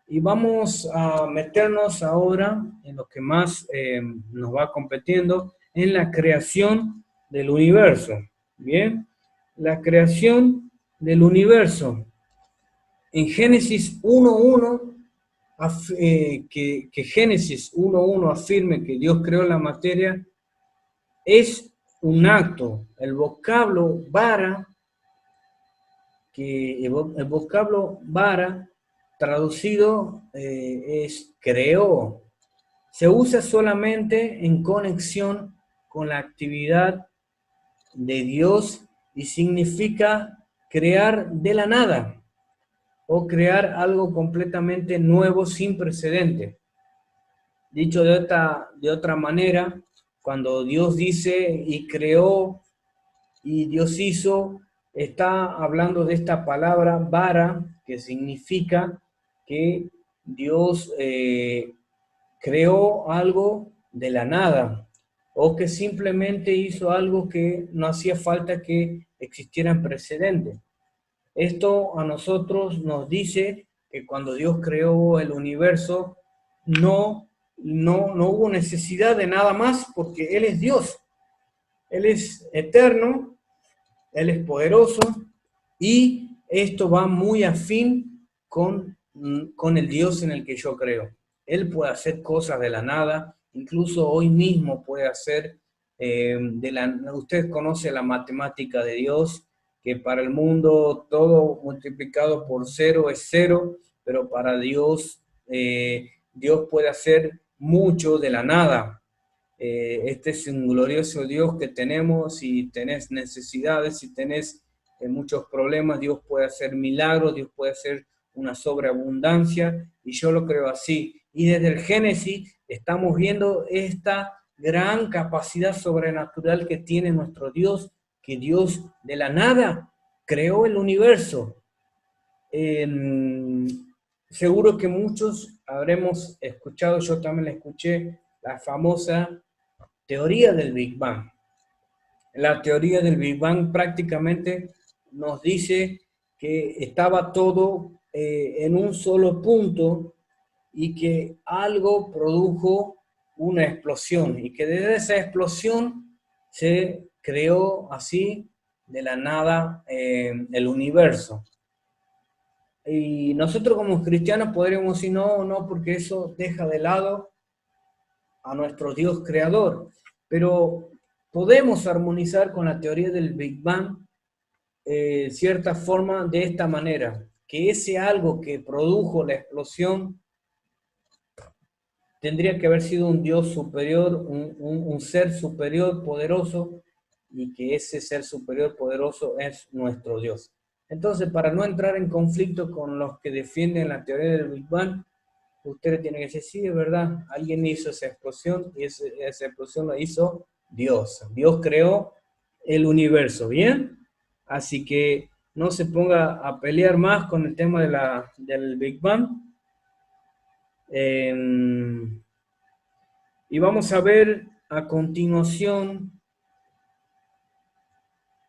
y vamos a meternos ahora en lo que más nos va competiendo, en la creación del universo. Bien, la creación del universo. En Génesis 1:1, que Génesis 1:1 afirme que Dios creó la materia, es un acto. El vocablo bara, el vocablo bara traducido es creó. Se usa solamente en conexión con la actividad de Dios y significa crear de la nada o crear algo completamente nuevo sin precedente. Dicho de otra manera, cuando Dios dice y creó y Dios hizo, está hablando de esta palabra bara, que significa que Dios creó algo de la nada, o que simplemente hizo algo que no hacía falta que existieran precedentes. Esto a nosotros nos dice que cuando Dios creó el universo, no hubo necesidad de nada más, porque Él es Dios. Él es eterno, Él es poderoso, y esto va muy afín con el Dios en el que yo creo. Él puede hacer cosas de la nada, incluso hoy mismo puede hacer, usted conoce la matemática de Dios, que para el mundo todo multiplicado por cero es cero, pero para Dios, Dios puede hacer mucho de la nada. Este es un glorioso Dios que tenemos. Si tenés necesidades, si tenés muchos problemas, Dios puede hacer milagros, Dios puede hacer una sobreabundancia, y yo lo creo así. Y desde el Génesis estamos viendo esta gran capacidad sobrenatural que tiene nuestro Dios, que Dios de la nada creó el universo. Seguro que muchos habremos escuchado, yo también la escuché, la famosa teoría del Big Bang. la teoría del Big Bang prácticamente nos dice que estaba todo en un solo punto y que algo produjo una explosión y que desde esa explosión se creó así de la nada el universo. Y nosotros como cristianos podríamos decir no, no, porque eso deja de lado a nuestro Dios creador. Pero podemos armonizar con la teoría del Big Bang cierta forma de esta manera, que ese algo que produjo la explosión tendría que haber sido un Dios superior, un ser superior, poderoso, y que ese ser superior, poderoso es nuestro Dios. Entonces, para no entrar en conflicto con los que defienden la teoría del Big Bang, ustedes tienen que decir, sí, es verdad, alguien hizo esa explosión y esa explosión la hizo Dios. Dios creó el universo, ¿bien? Así que no se ponga a pelear más con el tema del Big Bang. Y vamos a ver a continuación,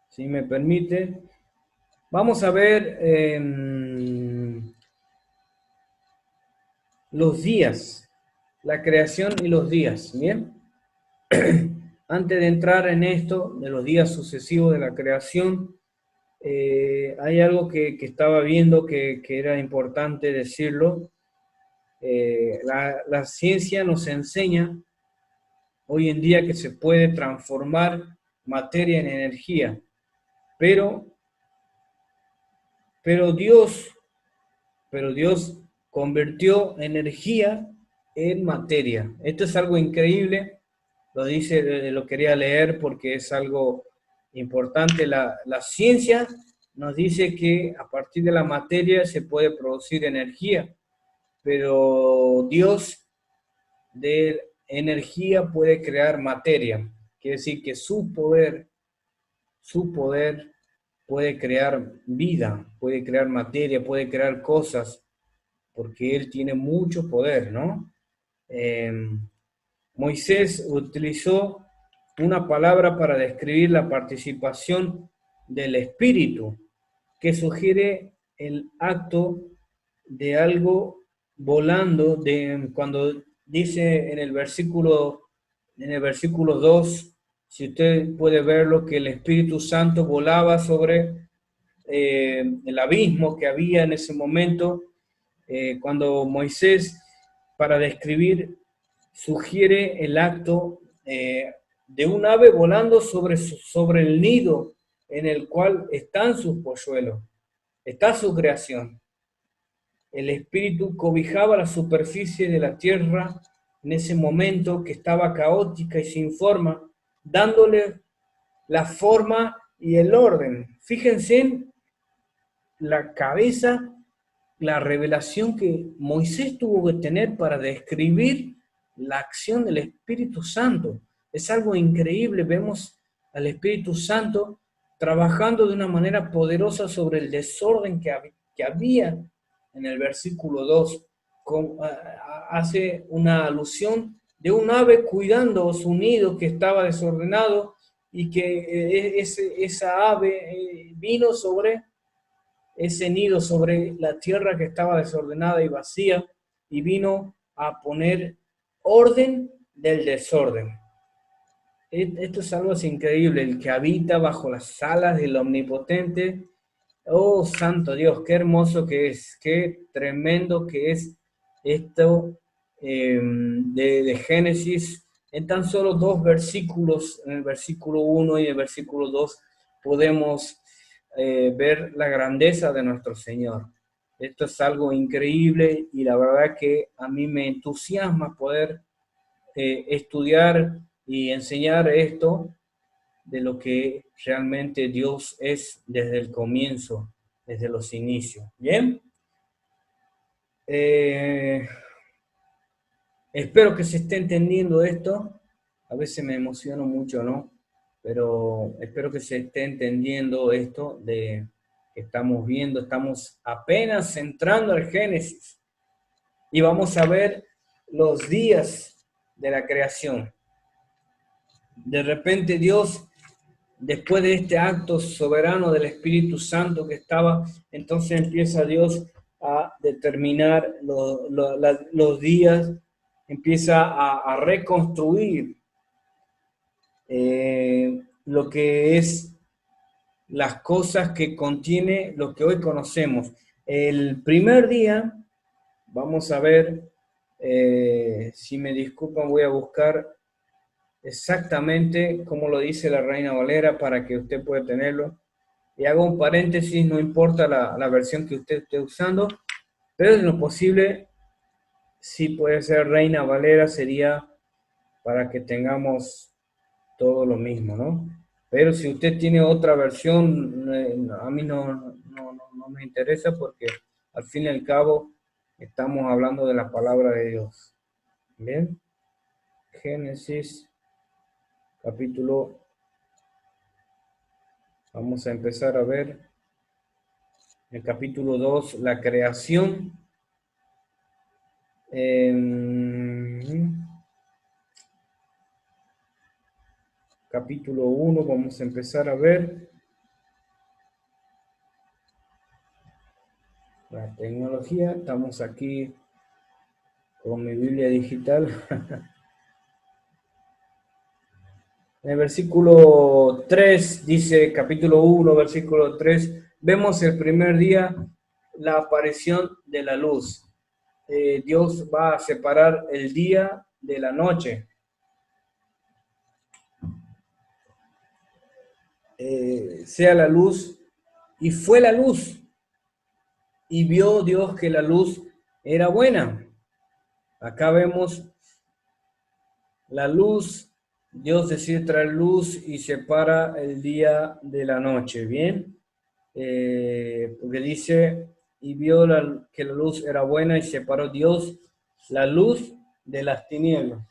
si me permite, vamos a ver los días, la creación y los días, ¿bien? Antes de entrar en esto, de los días sucesivos de la creación, hay algo que estaba viendo que era importante decirlo. La ciencia nos enseña hoy en día que se puede transformar materia en energía, pero Dios, convirtió energía en materia. Esto es algo increíble, lo quería leer porque es algo importante. La ciencia nos dice que a partir de la materia se puede producir energía, pero Dios de energía puede crear materia. Quiere decir que su poder puede crear vida, puede crear materia, puede crear cosas, porque Él tiene mucho poder, ¿no? Moisés utilizó una palabra para describir la participación del Espíritu, que sugiere el acto de algo volando, cuando dice en el versículo 2, si usted puede verlo, que el Espíritu Santo volaba sobre el abismo que había en ese momento, cuando Moisés, para describir, sugiere el acto de un ave volando sobre el nido en el cual están sus polluelos, está su creación. El Espíritu cobijaba la superficie de la tierra en ese momento que estaba caótica y sin forma, dándole la forma y el orden. Fíjense en la cabeza, la revelación que Moisés tuvo que tener para describir la acción del Espíritu Santo. Es algo increíble, vemos al Espíritu Santo trabajando de una manera poderosa sobre el desorden que había en el versículo 2. Hace una alusión de un ave cuidando su nido que estaba desordenado y que esa ave vino sobre ese nido, sobre la tierra que estaba desordenada y vacía, y vino a poner orden del desorden. Esto es algo increíble, el que habita bajo las alas del Omnipotente. Oh, santo Dios, qué hermoso que es, qué tremendo que es esto de Génesis. En tan solo 2 versículos, en el versículo 1 y el versículo 2, podemos ver la grandeza de nuestro Señor. Esto es algo increíble y la verdad que a mí me entusiasma poder estudiar y enseñar esto de lo que realmente Dios es desde el comienzo, desde los inicios. ¿Bien? Espero que se esté entendiendo esto. A veces me emociono mucho, ¿no? Pero espero que se esté entendiendo esto de que estamos viendo. Estamos apenas entrando al Génesis y vamos a ver los días de la creación. De repente Dios después de este acto soberano del Espíritu Santo que estaba, entonces empieza Dios a determinar los días, empieza a reconstruir lo que es las cosas que contiene lo que hoy conocemos. El primer día, vamos a ver, si me disculpan, voy a buscar exactamente como lo dice la Reina Valera para que usted pueda tenerlo. Y hago un paréntesis, no importa la versión que usted esté usando, pero en lo posible, si puede ser Reina Valera, sería para que tengamos todo lo mismo, ¿no? Pero si usted tiene otra versión, a mí no me interesa porque al fin y al cabo estamos hablando de la palabra de Dios. Bien, Génesis capítulo, vamos a empezar a ver el capítulo 2, la creación. Capítulo 1, vamos a empezar a ver la tecnología. Estamos aquí con mi Biblia digital. En el versículo 3 dice, capítulo 1, versículo 3, vemos el primer día la aparición de la luz. Dios va a separar el día de la noche. Sea la luz, y fue la luz, y vio Dios que la luz era buena. Acá vemos la luz, Dios decide traer luz y separa el día de la noche, ¿bien? Porque dice, y vio que la luz era buena y separó Dios la luz de las tinieblas.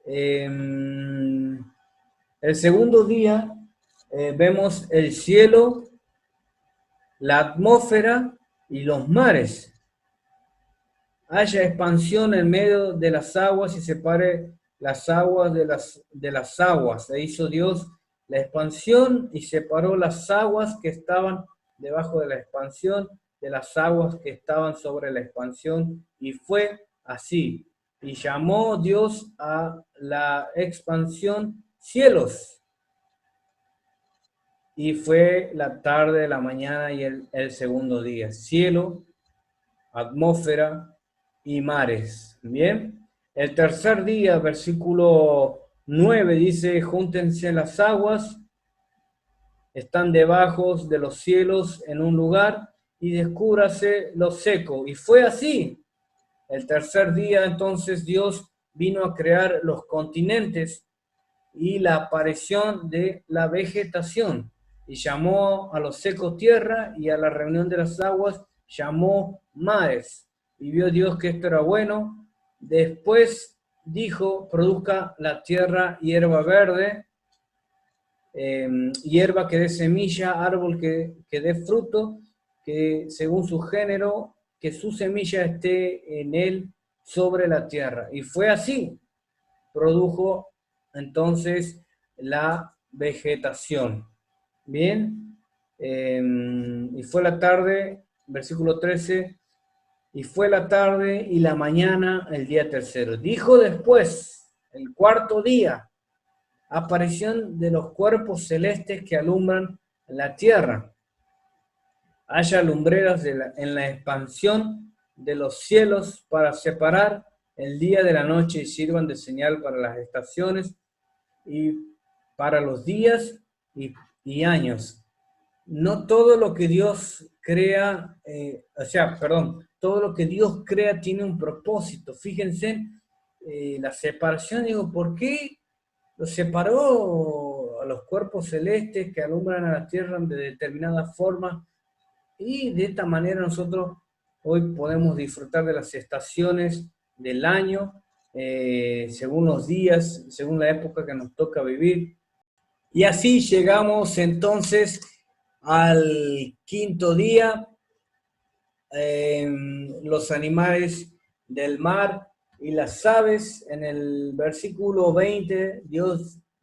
El segundo día vemos el cielo, la atmósfera y los mares. Haya expansión en medio de las aguas y separe las aguas de las aguas. E hizo Dios la expansión y separó las aguas que estaban debajo de la expansión de las aguas que estaban sobre la expansión. Y fue así. Y llamó Dios a la expansión cielos. Y fue la tarde, la mañana y el segundo día. Cielo, atmósfera y mares. Bien. El tercer día, versículo 9, dice, júntense las aguas, están debajo de los cielos en un lugar y descúbrase lo seco. Y fue así. El tercer día, entonces, Dios vino a crear los continentes y la aparición de la vegetación. Y llamó a los secos tierra y a la reunión de las aguas llamó mares. Y vio Dios que esto era bueno. Después dijo, produzca la tierra hierba verde, hierba que dé semilla, árbol que dé fruto, que según su género, que su semilla esté en él sobre la tierra. Y fue así. Produjo entonces la vegetación. Bien, y fue la tarde, versículo 13, y fue la tarde y la mañana el día tercero. Dijo después, el cuarto día, aparición de los cuerpos celestes que alumbran la tierra. Haya lumbreras en la expansión de los cielos para separar el día de la noche y sirvan de señal para las estaciones y para los días y años. No todo lo que Dios crea, todo lo que Dios crea tiene un propósito. Fíjense, la separación, digo, ¿por qué los separó a los cuerpos celestes que alumbran a la tierra de determinada forma? Y de esta manera nosotros hoy podemos disfrutar de las estaciones del año, según los días, según la época que nos toca vivir. Y así llegamos entonces al quinto día, los animales del mar y las aves. En el versículo 20,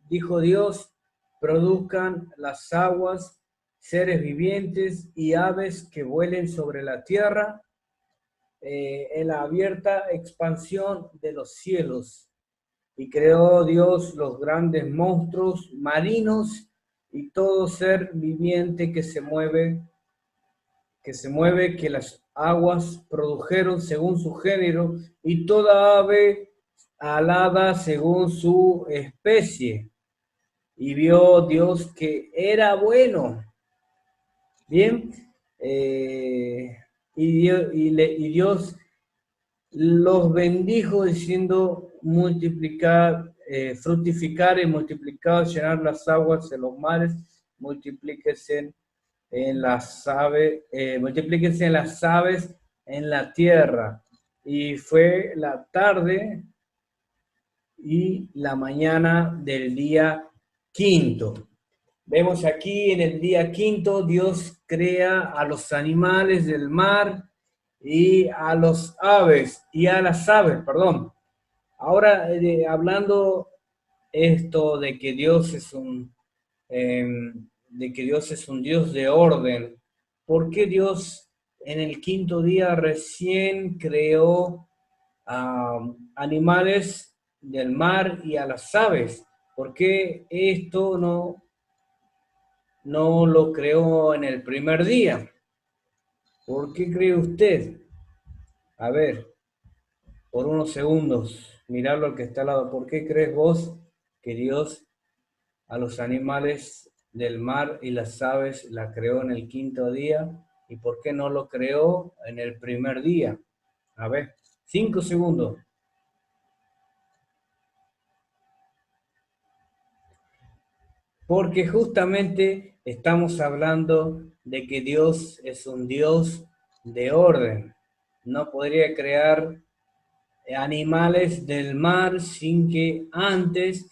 dijo Dios, produzcan las aguas, seres vivientes y aves que vuelen sobre la tierra, en la abierta expansión de los cielos. Y creó Dios los grandes monstruos marinos y todo ser viviente que las aguas produjeron según su género, y toda ave alada según su especie. Y vio Dios que era bueno. Bien, y Dios los bendijo diciendo: multiplicar, fructificar y multiplicar, llenar las aguas en los mares, multiplíquense en las aves, multiplíquense en las aves en la tierra. Y fue la tarde y la mañana del día quinto. Vemos aquí en el día quinto, Dios crea a los animales del mar y a las aves, perdón. Ahora, hablando esto de que Dios es un Dios de orden, ¿por qué Dios en el quinto día recién creó animales del mar y a las aves? ¿Por qué esto no lo creó en el primer día? ¿Por qué cree usted? A ver, por unos segundos, mirarlo al que está al lado. ¿Por qué crees vos que Dios a los animales del mar y las aves la creó en el quinto día? ¿Y por qué no lo creó en el primer día? A ver, 5 segundos. Porque justamente estamos hablando de que Dios es un Dios de orden. No podría crear animales del mar sin que antes,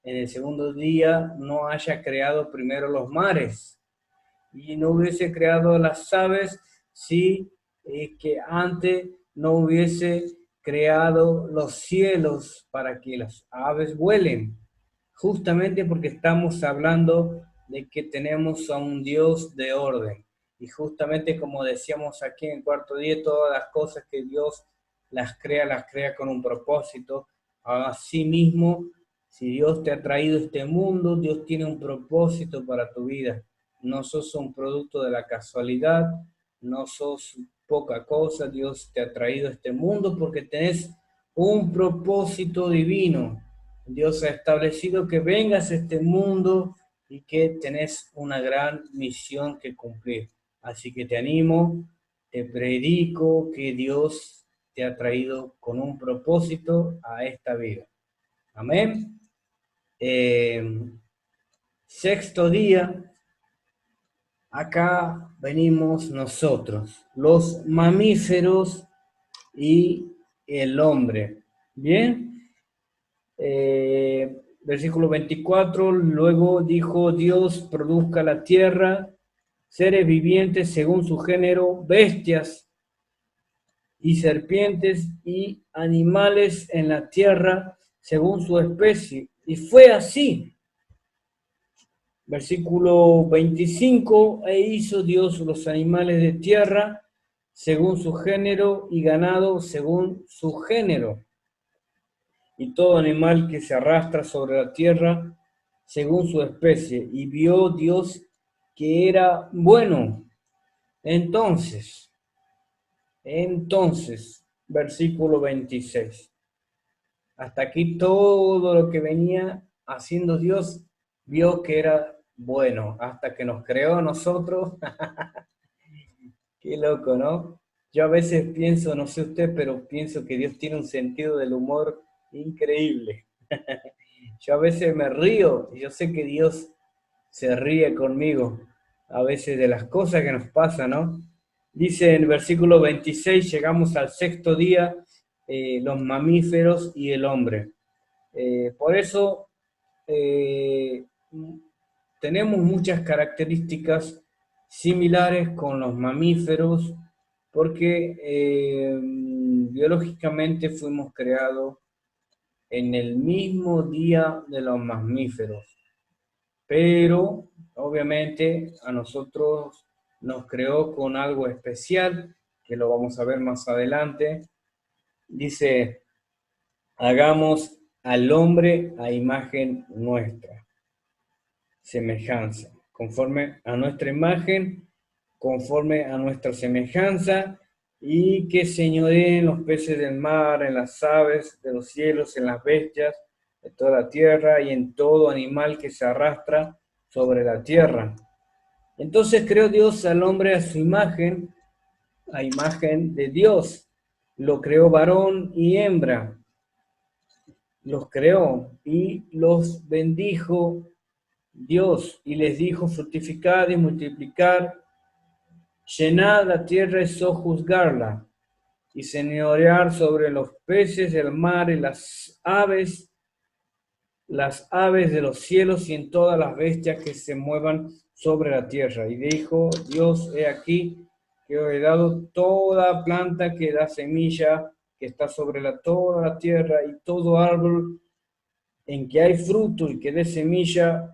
en el segundo día, no haya creado primero los mares. Y no hubiese creado las aves si que antes no hubiese creado los cielos para que las aves vuelen. Justamente porque estamos hablando de que tenemos a un Dios de orden. Y justamente como decíamos aquí en el cuarto día, todas las cosas que Dios las crea con un propósito. Asimismo, si Dios te ha traído a este mundo, Dios tiene un propósito para tu vida. No sos un producto de la casualidad, no sos poca cosa. Dios te ha traído a este mundo porque tenés un propósito divino. Dios ha establecido que vengas a este mundo y que tenés una gran misión que cumplir. Así que te animo, te predico que Dios te ha traído con un propósito a esta vida. Amén. Sexto día, acá venimos nosotros, los mamíferos y el hombre. Bien. Versículo 24, luego dijo Dios: produzca la tierra seres vivientes según su género, bestias y serpientes y animales en la tierra según su especie. Y fue así. Versículo 25, e hizo Dios los animales de tierra según su género y ganado según su género, y todo animal que se arrastra sobre la tierra según su especie. Y vio Dios que era bueno. Entonces, versículo 26. Hasta aquí todo lo que venía haciendo Dios, vio que era bueno, hasta que nos creó a nosotros. Qué loco, ¿no? Yo a veces pienso, no sé usted, pero pienso que Dios tiene un sentido del humor increíble. Yo a veces me río y yo sé que Dios se ríe conmigo a veces de las cosas que nos pasan, ¿no? Dice en el versículo 26, llegamos al sexto día, los mamíferos y el hombre. Por eso tenemos muchas características similares con los mamíferos, porque biológicamente fuimos creados en el mismo día de los mamíferos. pero obviamente a nosotros nos creó con algo especial, que lo vamos a ver más adelante. Dice, hagamos al hombre a imagen nuestra, semejanza, conforme a nuestra imagen, conforme a nuestra semejanza, y que señoreen los peces del mar, en las aves de los cielos, en las bestias de toda la tierra y en todo animal que se arrastra sobre la tierra. Entonces creó Dios al hombre a imagen de Dios. Lo creó varón y hembra. Los creó y los bendijo Dios y les dijo, fructificad y multiplicar, llenad la tierra y sojuzgarla, y señorear sobre los peces del mar y las aves de los cielos y en todas las bestias que se muevan sobre la tierra. Y dijo Dios, he aquí que os he dado toda planta que da semilla, que está sobre toda la tierra, y todo árbol en que hay fruto y que dé semilla,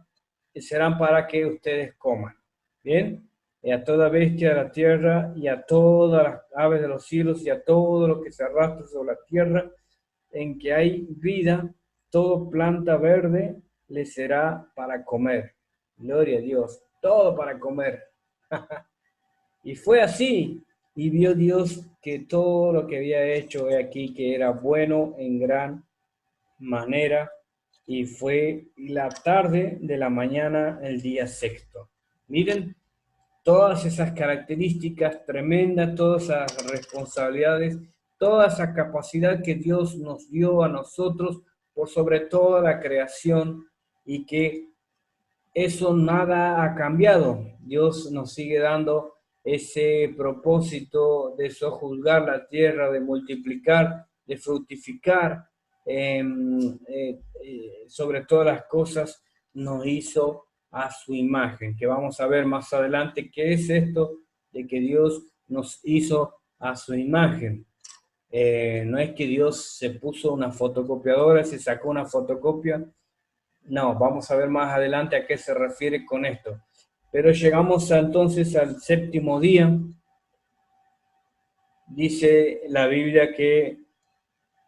serán para que ustedes coman. ¿Bien? Y a toda bestia de la tierra, y a todas las aves de los cielos, y a todo lo que se arrastra sobre la tierra, en que hay vida, todo planta verde le será para comer. Gloria a Dios, todo para comer. Y fue así, y vio Dios que todo lo que había hecho aquí, que era bueno en gran manera, y fue la tarde de la mañana el día sexto. Miren todas esas características tremendas, todas esas responsabilidades, toda esa capacidad que Dios nos dio a nosotros por sobre toda la creación, y que eso nada ha cambiado. Dios nos sigue dando ese propósito de sojuzgar la tierra, de multiplicar, de fructificar, sobre todas las cosas nos hizo a su imagen, que vamos a ver más adelante qué es esto de que Dios nos hizo a su imagen. No es que Dios se puso una fotocopiadora, se sacó una fotocopia. No, vamos a ver más adelante a qué se refiere con esto. Pero llegamos entonces al séptimo día. Dice la Biblia que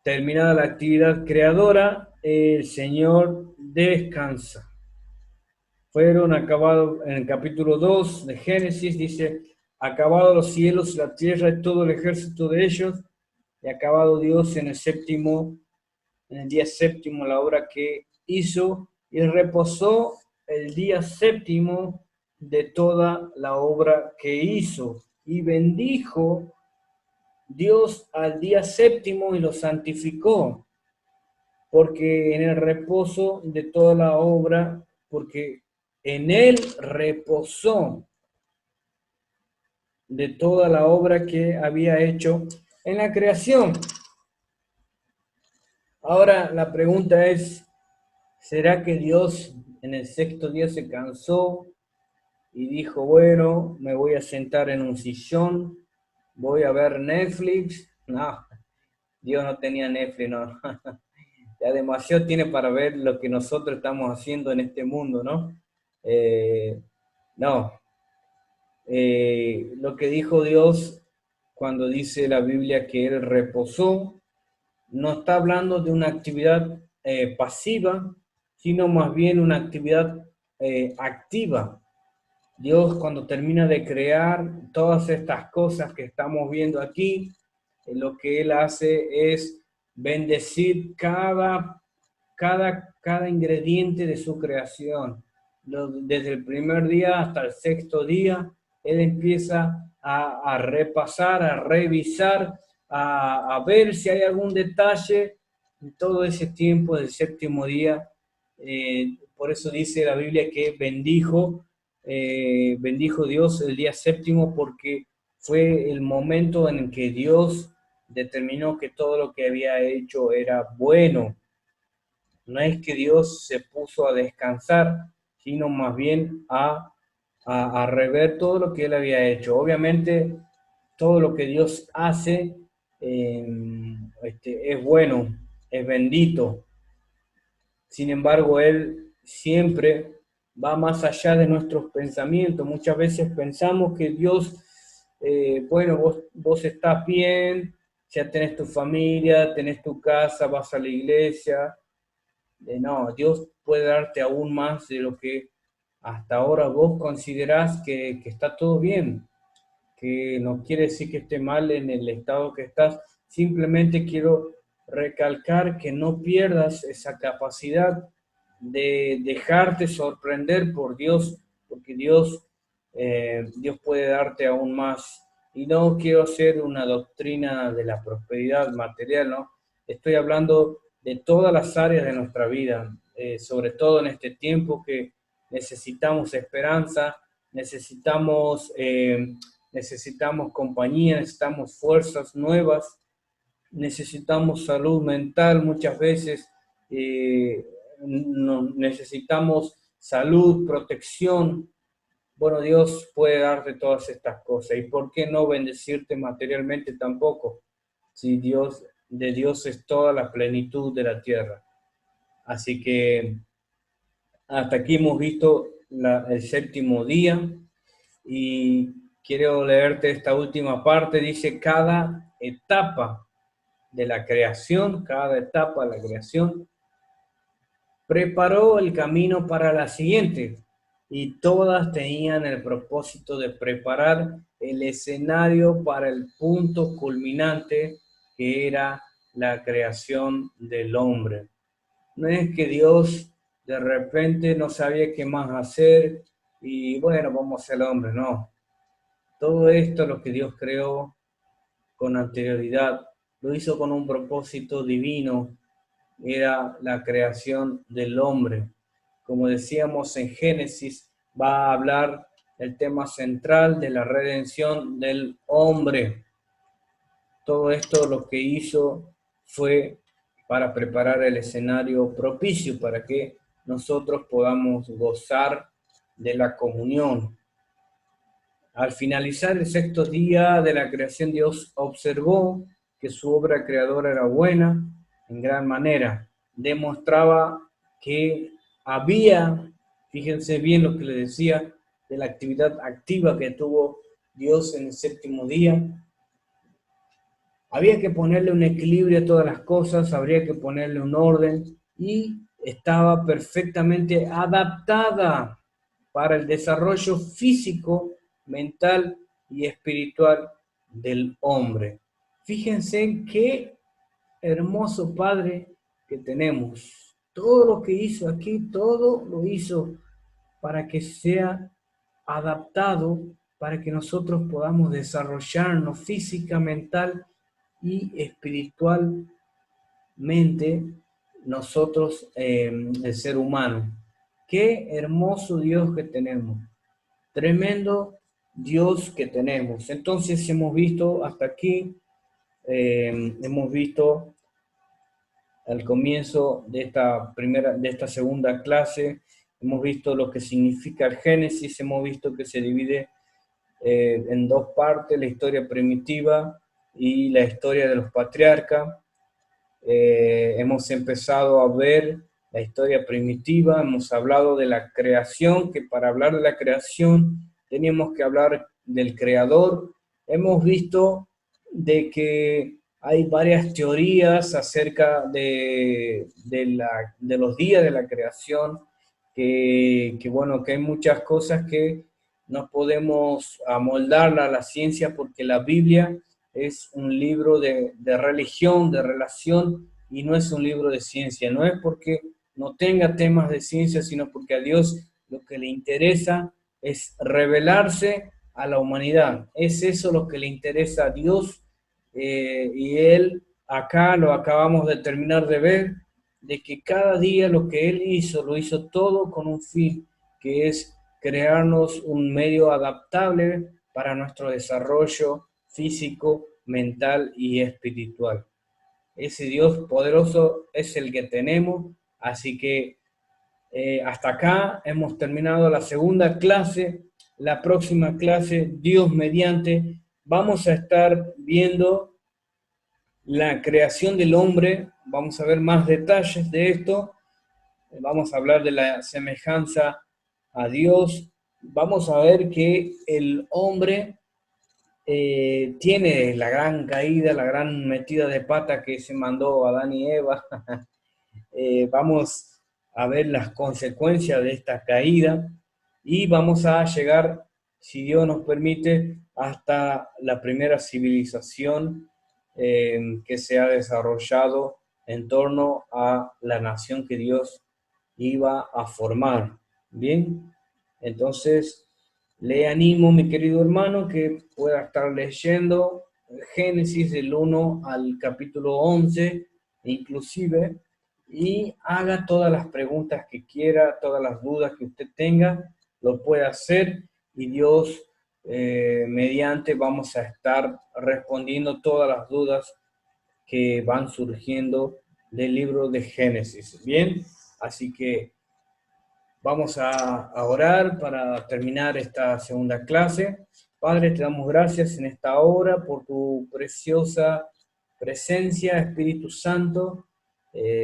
terminada la actividad creadora, el Señor descansa. Fueron acabados, en el capítulo 2 de Génesis, dice, acabado los cielos, la tierra y todo el ejército de ellos, y acabado Dios en el día séptimo, la obra que hizo, y reposó el día séptimo de toda la obra que hizo, y bendijo Dios al día séptimo y lo santificó, porque en el reposo de toda la obra, porque en él reposó de toda la obra que había hecho en la creación. Ahora la pregunta es, ¿será que Dios en el sexto día se cansó y dijo, bueno, me voy a sentar en un sillón, voy a ver Netflix? No, Dios no tenía Netflix, no. Ya demasiado tiene para ver lo que nosotros estamos haciendo en este mundo, ¿no? No. Lo que dijo Dios cuando dice la Biblia que Él reposó, no está hablando de una actividad pasiva, sino más bien una actividad activa. Dios, cuando termina de crear todas estas cosas que estamos viendo aquí, lo que Él hace es bendecir cada ingrediente de su creación. Desde el primer día hasta el sexto día, Él empieza a repasar, a revisar, a ver si hay algún detalle en todo ese tiempo del séptimo día. Por eso dice la Biblia que bendijo Dios el día séptimo, porque fue el momento en el que Dios determinó que todo lo que había hecho era bueno. No es que Dios se puso a descansar, sino más bien a rever todo lo que Él había hecho. Obviamente, todo lo que Dios hace es bueno, es bendito. Sin embargo, Él siempre va más allá de nuestros pensamientos. Muchas veces pensamos que Dios, bueno, vos estás bien, ya tenés tu familia, tenés tu casa, vas a la iglesia. No, Dios puede darte aún más de lo que hasta ahora vos considerás que está todo bien, que no quiere decir que esté mal en el estado que estás. Simplemente quiero recalcar que no pierdas esa capacidad de dejarte sorprender por Dios, porque Dios puede darte aún más. Y no quiero hacer una doctrina de la prosperidad material, ¿no? Estoy hablando de todas las áreas de nuestra vida, sobre todo en este tiempo que necesitamos esperanza, necesitamos compañía, necesitamos fuerzas nuevas, necesitamos salud mental muchas veces, necesitamos salud, protección. Bueno, Dios puede darte todas estas cosas. ¿Y por qué no bendecirte materialmente tampoco? Si de Dios es toda la plenitud de la tierra. Así que hasta aquí hemos visto el séptimo día y quiero leerte esta última parte. Dice, cada etapa de la creación preparó el camino para la siguiente, y todas tenían el propósito de preparar el escenario para el punto culminante que era la creación del hombre. No es que Dios de repente no sabía qué más hacer y bueno, vamos a ser hombre, no. Todo esto, lo que Dios creó con anterioridad, lo hizo con un propósito divino, era la creación del hombre. Como decíamos en Génesis, va a hablar el tema central de la redención del hombre. Todo esto lo que hizo fue para preparar el escenario propicio para que nosotros podamos gozar de la comunión. Al finalizar el sexto día de la creación, Dios observó que su obra creadora era buena en gran manera. Demostraba que había, fíjense bien lo que le decía, de la actividad activa que tuvo Dios en el séptimo día. Había que ponerle un equilibrio a todas las cosas, habría que ponerle un orden y estaba perfectamente adaptada para el desarrollo físico, mental y espiritual del hombre. Fíjense qué hermoso Padre que tenemos. Todo lo que hizo aquí, todo lo hizo para que sea adaptado, para que nosotros podamos desarrollarnos física, mental y espiritualmente nosotros, el ser humano. Qué hermoso Dios que tenemos, tremendo Dios que tenemos. Entonces hemos visto hasta aquí, hemos visto al comienzo de esta segunda clase, hemos visto lo que significa el Génesis, hemos visto que se divide en dos partes, la historia primitiva y la historia de los patriarcas. Hemos empezado a ver la historia primitiva, hemos hablado de la creación, que para hablar de la creación teníamos que hablar del creador. Hemos visto de que hay varias teorías acerca de los días de la creación, bueno, que hay muchas cosas que no podemos amoldarla a la ciencia porque la Biblia es un libro de religión, de relación, y no es un libro de ciencia. No es porque no tenga temas de ciencia, sino porque a Dios lo que le interesa es revelarse a la humanidad. Es eso lo que le interesa a Dios, y Él, acá lo acabamos de terminar de ver, de que cada día lo que Él hizo, lo hizo todo con un fin, que es crearnos un medio adaptable para nuestro desarrollo físico, mental y espiritual. Ese Dios poderoso es el que tenemos, así que hasta acá hemos terminado la segunda clase. La próxima clase, Dios mediante, vamos a estar viendo la creación del hombre, vamos a ver más detalles de esto, vamos a hablar de la semejanza a Dios, vamos a ver que el hombre tiene la gran caída, la gran metida de pata que se mandó Adán y Eva. Vamos a ver las consecuencias de esta caída y vamos a llegar, si Dios nos permite, hasta la primera civilización que se ha desarrollado en torno a la nación que Dios iba a formar. Bien, entonces le animo, mi querido hermano, que pueda estar leyendo Génesis del 1 al capítulo 11, inclusive, y haga todas las preguntas que quiera, todas las dudas que usted tenga, lo puede hacer y Dios, mediante, vamos a estar respondiendo todas las dudas que van surgiendo del libro de Génesis. Bien, así que vamos a orar para terminar esta segunda clase. Padre, te damos gracias en esta hora por tu preciosa presencia, Espíritu Santo.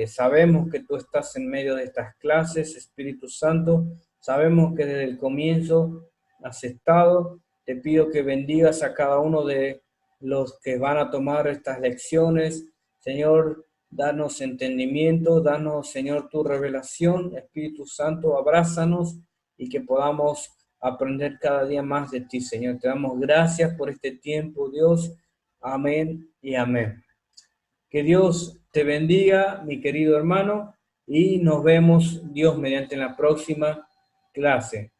Sabemos que tú estás en medio de estas clases, Espíritu Santo. Sabemos que desde el comienzo has estado. Te pido que bendigas a cada uno de los que van a tomar estas lecciones. Señor, danos entendimiento, danos, Señor, tu revelación, Espíritu Santo, abrázanos y que podamos aprender cada día más de ti, Señor. Te damos gracias por este tiempo, Dios. Amén y amén. Que Dios te bendiga, mi querido hermano, y nos vemos, Dios, mediante la próxima clase.